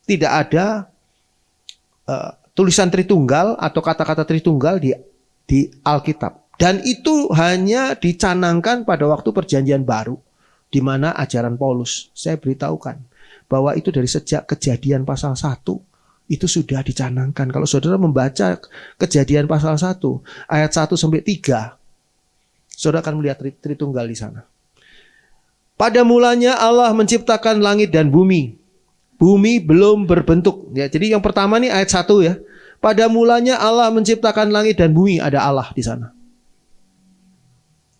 tidak ada tulisan Tritunggal atau kata-kata Tritunggal di Alkitab. Dan itu hanya dicanangkan pada waktu Perjanjian Baru, di mana ajaran Paulus. Saya beritahukan bahwa itu dari sejak Kejadian pasal 1 itu sudah dicanangkan. Kalau saudara membaca Kejadian pasal 1 ayat 1 sampai 3, saudara akan melihat Tritunggal di sana. Pada mulanya Allah menciptakan langit dan bumi. Bumi belum berbentuk. Ya, jadi yang pertama nih ayat 1 ya. Pada mulanya Allah menciptakan langit dan bumi, ada Allah di sana.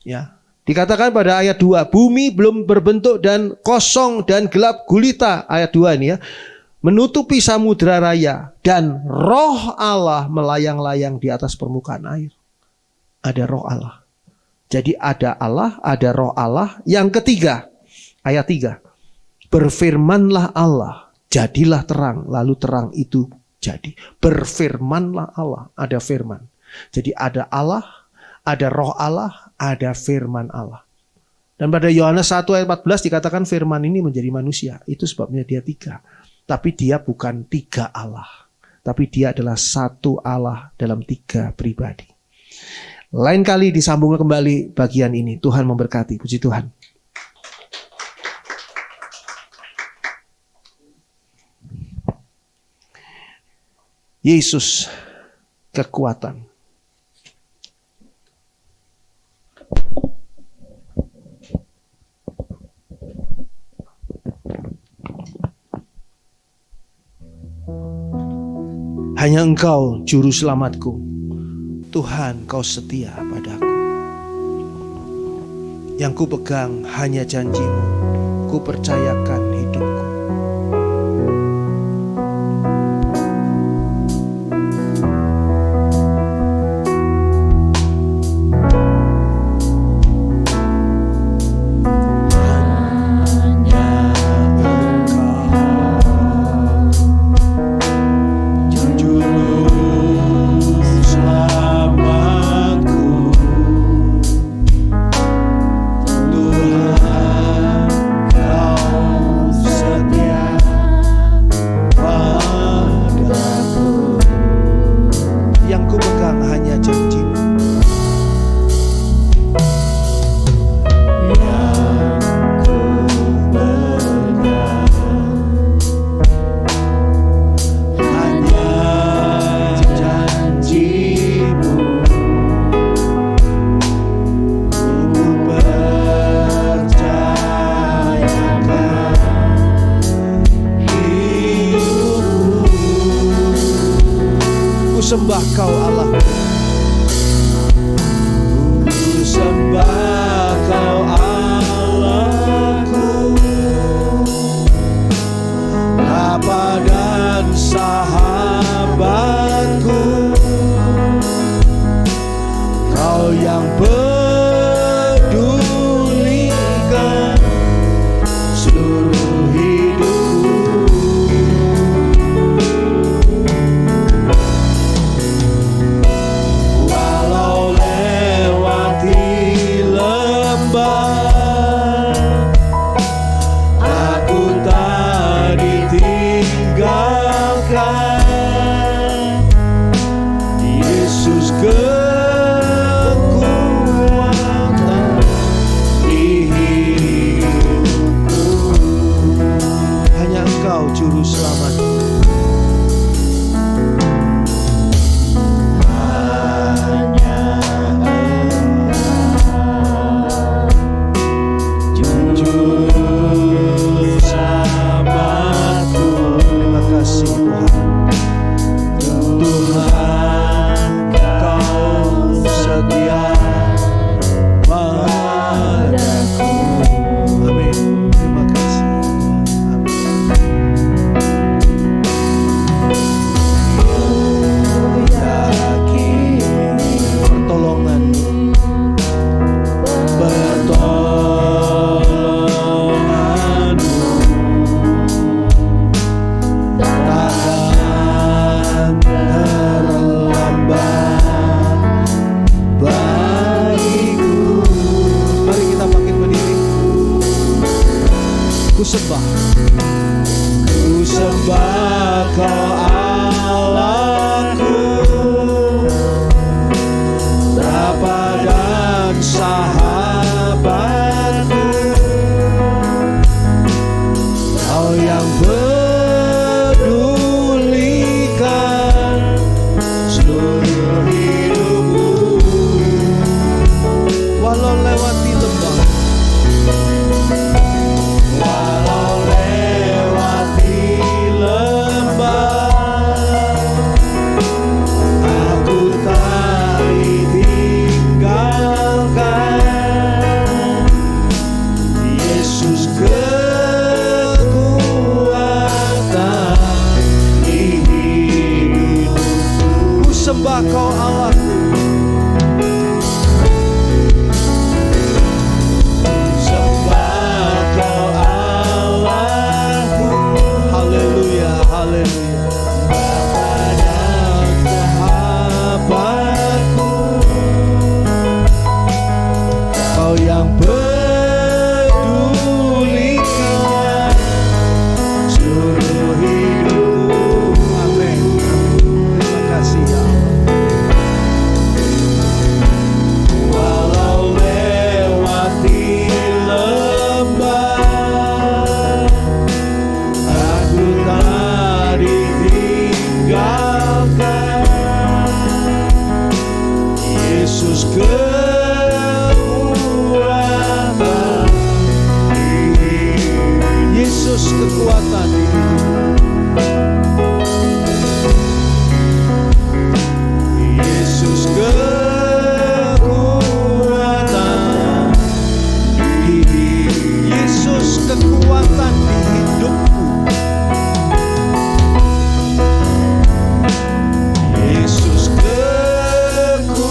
Ya, dikatakan pada ayat 2, bumi belum berbentuk dan kosong dan gelap gulita, ayat 2 ini ya. Menutupi samudra raya dan roh Allah melayang-layang di atas permukaan air. Ada roh Allah. Jadi ada Allah, ada roh Allah. Yang ketiga, ayat 3. Berfirmanlah Allah, jadilah terang, lalu terang itu jadi. Berfirmanlah Allah, ada firman. Jadi ada Allah, ada roh Allah, ada firman Allah. Dan pada Yohanes 1 ayat 14 dikatakan firman ini menjadi manusia. Itu sebabnya dia 3. Tapi dia bukan 3 Allah. Tapi dia adalah satu Allah dalam 3 pribadi. Lain kali disambung kembali bagian ini. Tuhan memberkati. Puji Tuhan. Yesus kekuatan. Hanya Engkau juru selamatku. Tuhan, Kau setia padaku. Yang ku pegang hanya janji-Mu. Ku percayakan hidupku. Sembah Kau Allah. Ku sembah Kau Allahku, Bapa dan sahabatku. Kau yang pedulikan seluruh hidupku. Yesus kekuatan. Juru Selamat. Terima kasih Tuhan. Tuhan, Kau setia padaku. Amin. Terima kasih Tuhan. Amin. Yakini pertolongan-Mu, takkan terlambat bagiku. Mari kita bangkit berdiri. Ku sembah Kau Allahku, Bapa dan sahabatku, Kau yang pedulikan seluruh hidupku. Walau lewati lembah, walau lewati lembah, aku tak ditinggalkan. Yesus kekuatan hidupku. Ku sembah Kau Allahku, sembah Kau Allahku. Haleluya, haleluya. Bapa dan sahabatku, Kau yang pedulikan seluruh hidupku. Amin. Terima kasih ya Allah. Walau lewati lembah, aku tak ditinggalkan. Yesus kekuatan, Yesus kekuatan di hidupku. Yesus kekuatan di hidupku. Yesus kekuatan di hidupku. Yesus kekuatan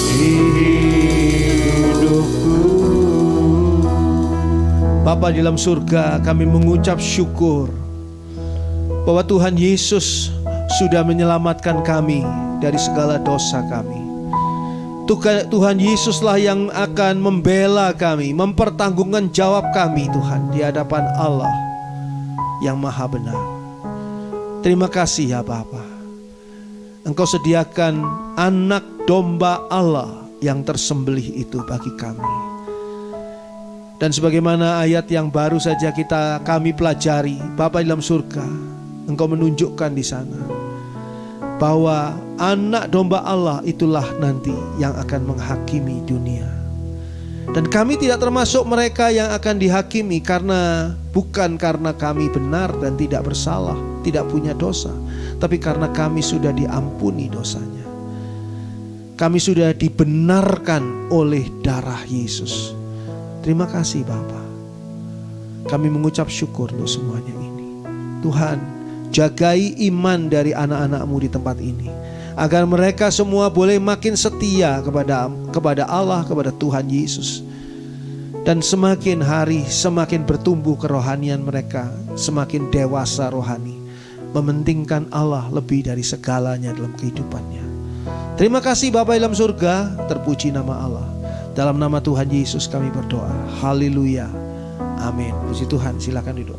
di hidupku. Bapa di dalam surga, kami mengucap syukur bahwa Tuhan Yesus sudah menyelamatkan kami dari segala dosa kami. Tuhan Yesuslah yang akan membela kami, mempertanggungan jawab kami Tuhan di hadapan Allah yang maha benar. Terima kasih ya Bapa. Engkau sediakan anak domba Allah yang tersembelih itu bagi kami. Dan sebagaimana ayat yang baru saja kami pelajari, Bapa di dalam surga, Engkau menunjukkan di sana bahwa anak domba Allah itulah nanti yang akan menghakimi dunia. Dan kami tidak termasuk mereka yang akan dihakimi bukan karena kami benar dan tidak bersalah, tidak punya dosa, tapi karena kami sudah diampuni dosanya. Kami sudah dibenarkan oleh darah Yesus. Terima kasih Bapa. Kami mengucap syukur untuk semuanya ini. Tuhan, jagai iman dari anak-anak-Mu di tempat ini, agar mereka semua boleh makin setia kepada Allah, kepada Tuhan Yesus. Dan semakin hari semakin bertumbuh kerohanian mereka, semakin dewasa rohani, mementingkan Allah lebih dari segalanya dalam kehidupannya. Terima kasih Bapa dalam surga, terpuji nama Allah. Dalam nama Tuhan Yesus kami berdoa. Haleluya. Amin. Puji Tuhan, silakan duduk.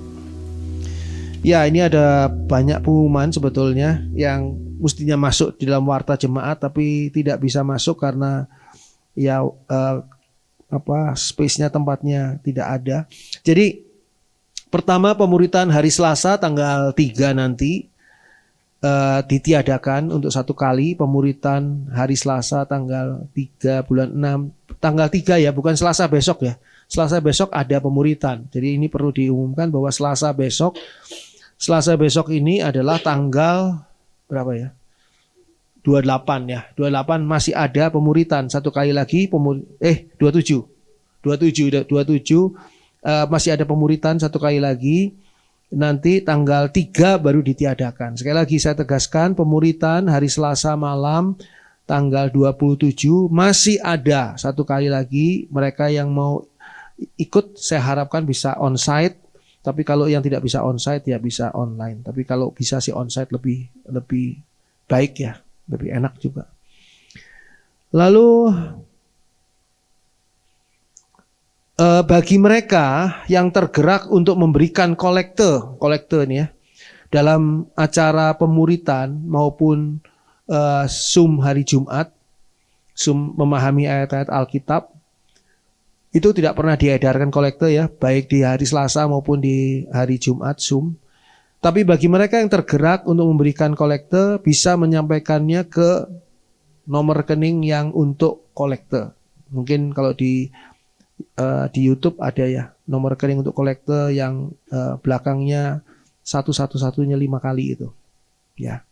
Ya, ini ada banyak pengumuman sebetulnya yang mestinya masuk di dalam warta jemaat tapi tidak bisa masuk karena ya space-nya, tempatnya tidak ada. Jadi Pertama, pemuritan hari Selasa tanggal 3 nanti ditiadakan untuk satu kali pemuritan hari Selasa tanggal 3 bulan 6. Tanggal 3 ya, bukan Selasa besok ya. Selasa besok ada pemuritan. Jadi ini perlu diumumkan bahwa Selasa besok ini adalah tanggal berapa ya? 28 ya. 28 masih ada pemuritan. Satu kali lagi 27 masih ada pemuritan satu kali lagi. Nanti tanggal 3 baru ditiadakan. Sekali lagi saya tegaskan, pemuritan hari Selasa malam tanggal 27 masih ada satu kali lagi. Mereka yang mau ikut saya harapkan bisa onsite. Tapi kalau yang tidak bisa onsite ya bisa online. Tapi kalau bisa sih onsite lebih baik ya, lebih enak juga. Lalu bagi mereka yang tergerak untuk memberikan kolekte ini ya, dalam acara pemuritan maupun Zoom hari Jumat, Zoom memahami ayat-ayat Alkitab, itu tidak pernah diedarkan kolekte ya, baik di hari Selasa maupun di hari Jumat Zoom. Tapi bagi mereka yang tergerak untuk memberikan kolekte, bisa menyampaikannya ke nomor rekening yang untuk kolekte. Mungkin kalau di YouTube ada ya nomor rekening untuk kolekte yang belakangnya 111-nya 5 kali itu ya.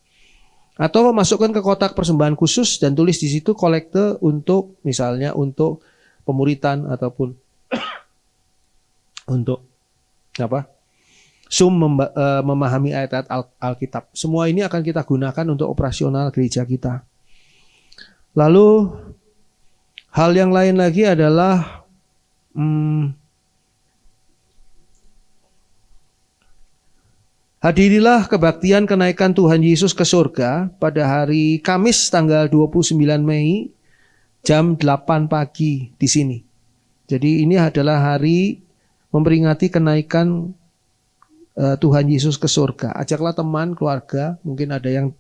Atau masukkan ke kotak persembahan khusus dan tulis di situ kolekte untuk misalnya untuk pemuritan ataupun untuk apa? Zoom memahami ayat-ayat Alkitab. Semua ini akan kita gunakan untuk operasional gereja kita. Lalu hal yang lain lagi adalah hadirilah kebaktian kenaikan Tuhan Yesus ke surga pada hari Kamis tanggal 29 Mei jam 8 pagi di sini. Jadi ini adalah hari memperingati kenaikan Tuhan Yesus ke surga. Ajaklah teman, keluarga, mungkin ada yang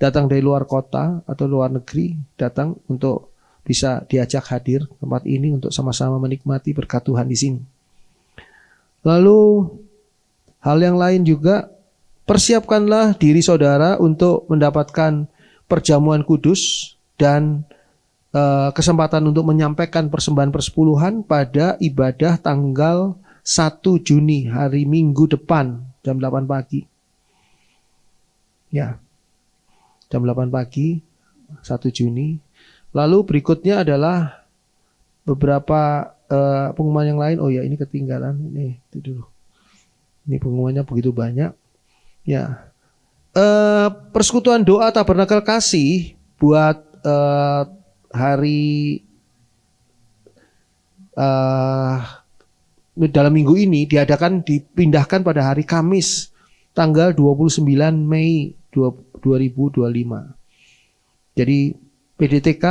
datang dari luar kota atau luar negeri, datang untuk bisa diajak hadir tempat ini untuk sama-sama menikmati berkat Tuhan di sini. Lalu hal yang lain juga, persiapkanlah diri saudara untuk mendapatkan perjamuan kudus dan kesempatan untuk menyampaikan persembahan persepuluhan pada ibadah tanggal 1 Juni hari Minggu depan jam 8 pagi. Ya. Jam 8 pagi 1 Juni. Lalu berikutnya adalah beberapa pengumuman yang lain. Oh ya, ini ketinggalan. Ini itu dulu. Ini pengumumannya begitu banyak. Ya, persekutuan doa Tabernakel Kasih buat hari dalam minggu ini dipindahkan pada hari Kamis tanggal 29 Mei 2025. Jadi PDTK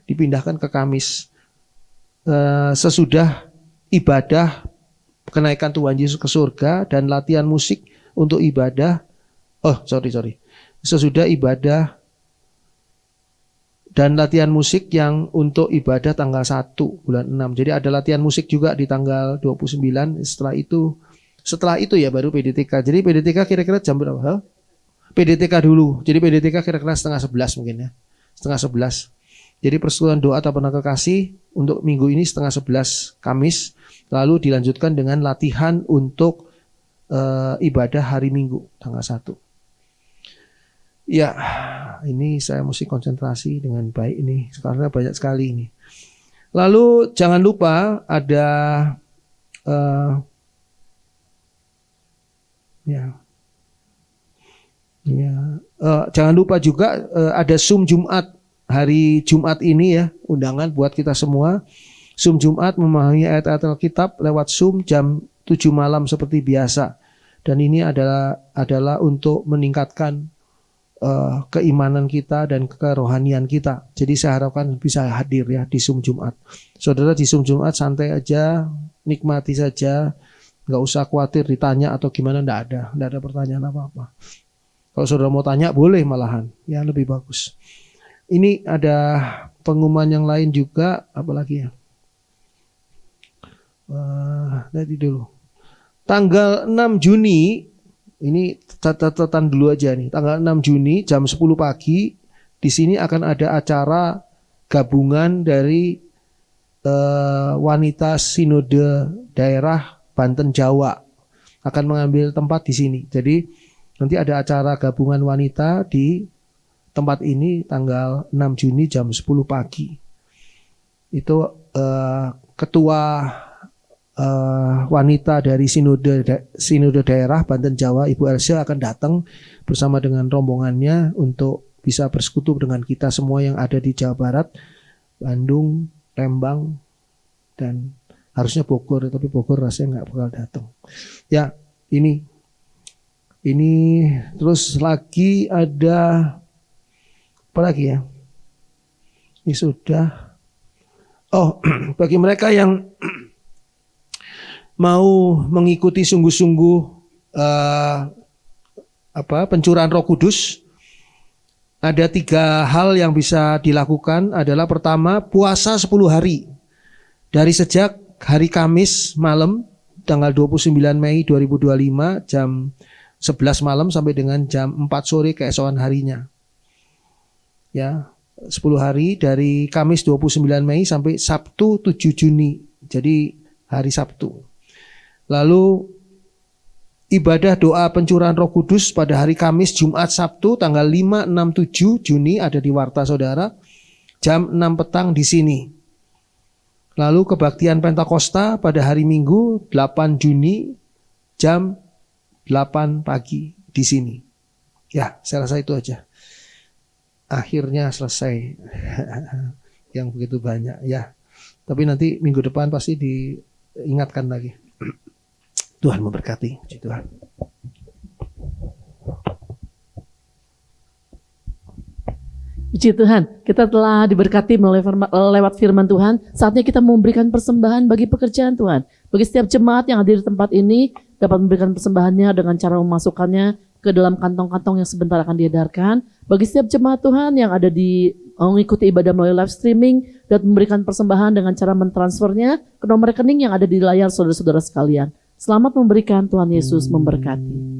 dipindahkan ke Kamis sesudah ibadah kenaikan Tuhan Yesus ke surga dan latihan musik untuk ibadah. Sesudah ibadah dan latihan musik yang untuk ibadah tanggal 1 bulan 6. Jadi ada latihan musik juga di tanggal 29. Setelah itu ya baru PDTK. Jadi PDTK kira-kira jam berapa? PDTK dulu. Jadi PDTK kira-kira 10:30 mungkin ya. 10:30. Jadi persekutuan doa Tabernakel Kasih untuk minggu ini 10:30 Kamis. Lalu dilanjutkan dengan latihan untuk ibadah hari Minggu tanggal 1. Ya, ini saya mesti konsentrasi dengan baik ini karena banyak sekali ini. Lalu jangan lupa ada jangan lupa juga ada Zoom Jumat hari Jumat ini ya, undangan buat kita semua. Zoom Jumat memahami ayat-ayat Alkitab lewat Zoom jam 7 malam seperti biasa. Dan ini adalah untuk meningkatkan keimanan kita dan kerohanian kita. Jadi saya harapkan bisa hadir ya di Zoom Jumat. Saudara di Zoom Jumat santai aja, nikmati saja, nggak usah khawatir ditanya atau gimana, nggak ada pertanyaan apa-apa. Kalau saudara mau tanya boleh malahan, ya lebih bagus. Ini ada pengumuman yang lain juga, apalagi ya? Tadi dulu. Tanggal 6 Juni, ini catatan dulu aja nih. Tanggal 6 Juni jam 10 pagi di sini akan ada acara gabungan dari wanita Sinode Daerah Banten Jawa akan mengambil tempat di sini. Jadi nanti ada acara gabungan wanita di tempat ini tanggal 6 Juni jam 10 pagi. Itu ketua wanita dari Sinode Daerah Banten Jawa, Ibu Elsa akan datang bersama dengan rombongannya untuk bisa bersekutu dengan kita semua yang ada di Jawa Barat, Bandung, Lembang, dan harusnya Bogor, tapi Bogor rasanya nggak bakal datang. Ya, ini terus lagi ada apa lagi ya? Ini sudah. Oh, bagi mereka yang mau mengikuti sungguh-sungguh pencurahan Roh Kudus, ada 3 hal yang bisa dilakukan. Adalah pertama, puasa 10 hari dari sejak hari Kamis malam tanggal 29 Mei 2025 jam 11 malam sampai dengan jam 4 sore keesokan harinya. Ya, 10 hari dari Kamis 29 Mei sampai Sabtu 7 Juni. Jadi hari Sabtu. Lalu ibadah doa pencurahan Roh Kudus pada hari Kamis, Jumat, Sabtu tanggal 5, 6, 7 Juni ada di Warta Saudara jam 6 petang di sini. Lalu kebaktian Pentakosta pada hari Minggu 8 Juni jam 8 pagi di sini. Ya, saya rasa itu aja. Akhirnya selesai yang begitu banyak ya. Tapi nanti minggu depan pasti diingatkan lagi. Tuhan memberkati. Puji Tuhan. Puji Tuhan, kita telah diberkati lewat firman Tuhan. Saatnya kita memberikan persembahan bagi pekerjaan Tuhan. Bagi setiap jemaat yang hadir di tempat ini dapat memberikan persembahannya dengan cara memasukkannya ke dalam kantong-kantong yang sebentar akan diedarkan. Bagi setiap jemaat Tuhan yang ada di mengikuti ibadah melalui live streaming dan memberikan persembahan dengan cara mentransfernya ke nomor rekening yang ada di layar saudara-saudara sekalian. Selamat memberikan, Tuhan Yesus memberkati.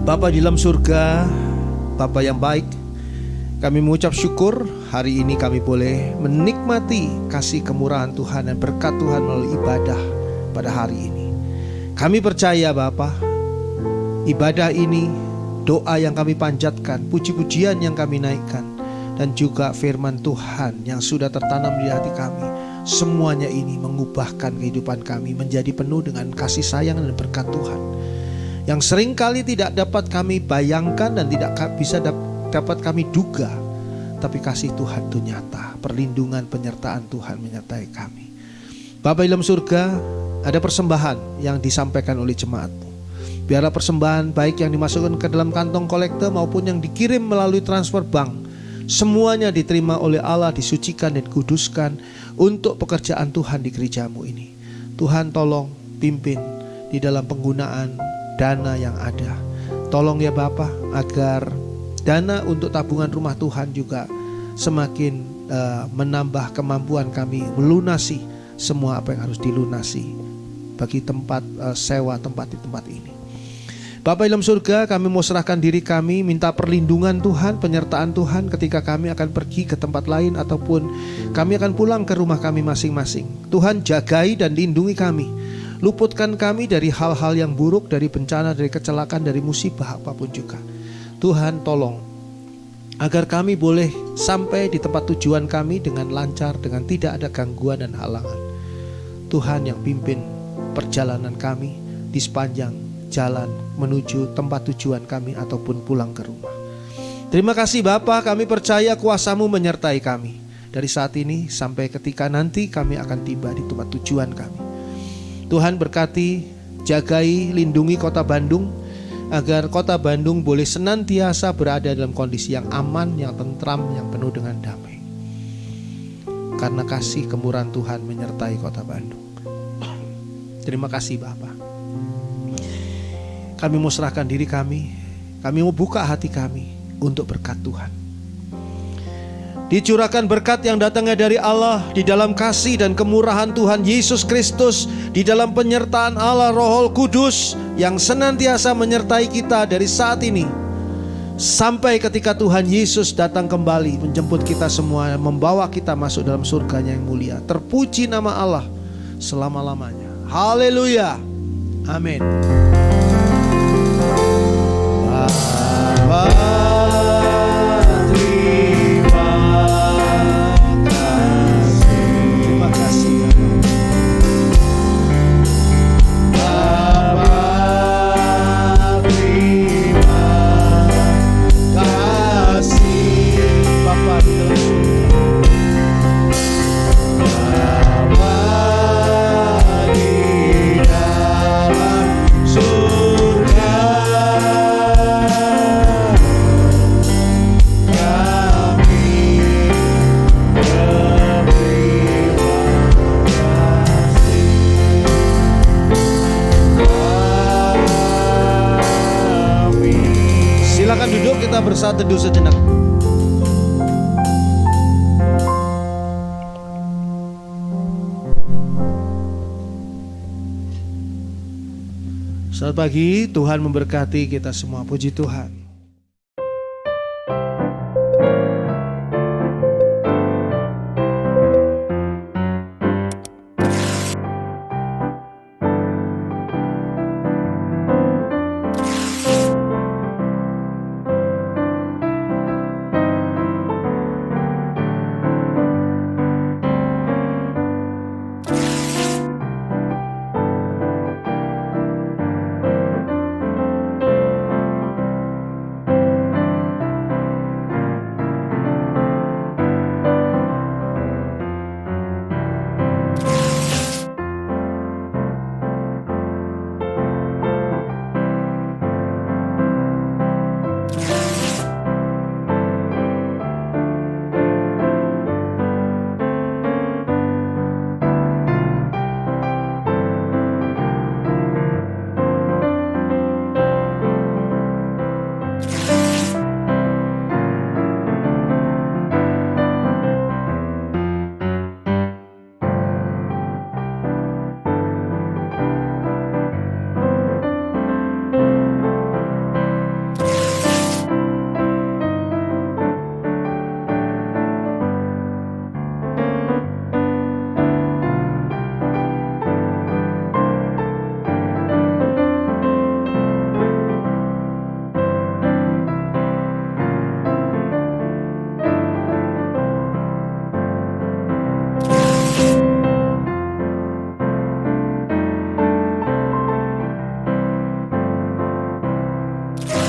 Bapa di dalam surga, Bapa yang baik, kami mengucap syukur hari ini kami boleh menikmati kasih kemurahan Tuhan dan berkat Tuhan melalui ibadah pada hari ini. Kami percaya Bapa, ibadah ini, doa yang kami panjatkan, puji-pujian yang kami naikkan, dan juga firman Tuhan yang sudah tertanam di hati kami, semuanya ini mengubahkan kehidupan kami menjadi penuh dengan kasih sayang dan berkat Tuhan yang seringkali tidak dapat kami bayangkan dan tidak bisa dapat kami duga. Tapi kasih Tuhan itu nyata, perlindungan penyertaan Tuhan menyertai kami. Bapa dalam surga, ada persembahan yang disampaikan oleh jemaat-Mu. Biarlah persembahan baik yang dimasukkan ke dalam kantong kolekte maupun yang dikirim melalui transfer bank, semuanya diterima oleh Allah, disucikan dan kuduskan untuk pekerjaan Tuhan di gereja-Mu ini. Tuhan tolong pimpin di dalam penggunaan dana yang ada. Tolong ya Bapa, agar dana untuk tabungan rumah Tuhan juga semakin menambah kemampuan kami melunasi semua apa yang harus dilunasi bagi tempat sewa tempat di tempat ini. Bapa dalam surga, kami mau serahkan diri kami, minta perlindungan Tuhan, penyertaan Tuhan ketika kami akan pergi ke tempat lain ataupun kami akan pulang ke rumah kami masing-masing. Tuhan jagai dan lindungi kami, luputkan kami dari hal-hal yang buruk, dari bencana, dari kecelakaan, dari musibah apapun juga. Tuhan tolong agar kami boleh sampai di tempat tujuan kami dengan lancar, dengan tidak ada gangguan dan halangan. Tuhan yang pimpin perjalanan kami di sepanjang jalan menuju tempat tujuan kami ataupun pulang ke rumah. Terima kasih Bapa, kami percaya kuasa-Mu menyertai kami dari saat ini sampai ketika nanti kami akan tiba di tempat tujuan kami. Tuhan berkati, jagai, lindungi kota Bandung, agar kota Bandung boleh senantiasa berada dalam kondisi yang aman, yang tentram, yang penuh dengan damai. Karena kasih kemurahan Tuhan menyertai kota Bandung. Terima kasih Bapa. Kami mau serahkan diri kami mau buka hati kami untuk berkat Tuhan. Dicurahkan berkat yang datangnya dari Allah di dalam kasih dan kemurahan Tuhan Yesus Kristus, di dalam penyertaan Allah Roh Kudus yang senantiasa menyertai kita dari saat ini sampai ketika Tuhan Yesus datang kembali menjemput kita semua, membawa kita masuk dalam surganya yang mulia. Terpuji nama Allah selama-lamanya. Haleluya. Amin. Terima kasih Bapa. Terima kasih Bapa di dalam surga. Silakan duduk, kita bersatu teduh sejenak. Selamat pagi, Tuhan memberkati kita semua. Puji Tuhan. Tuhan.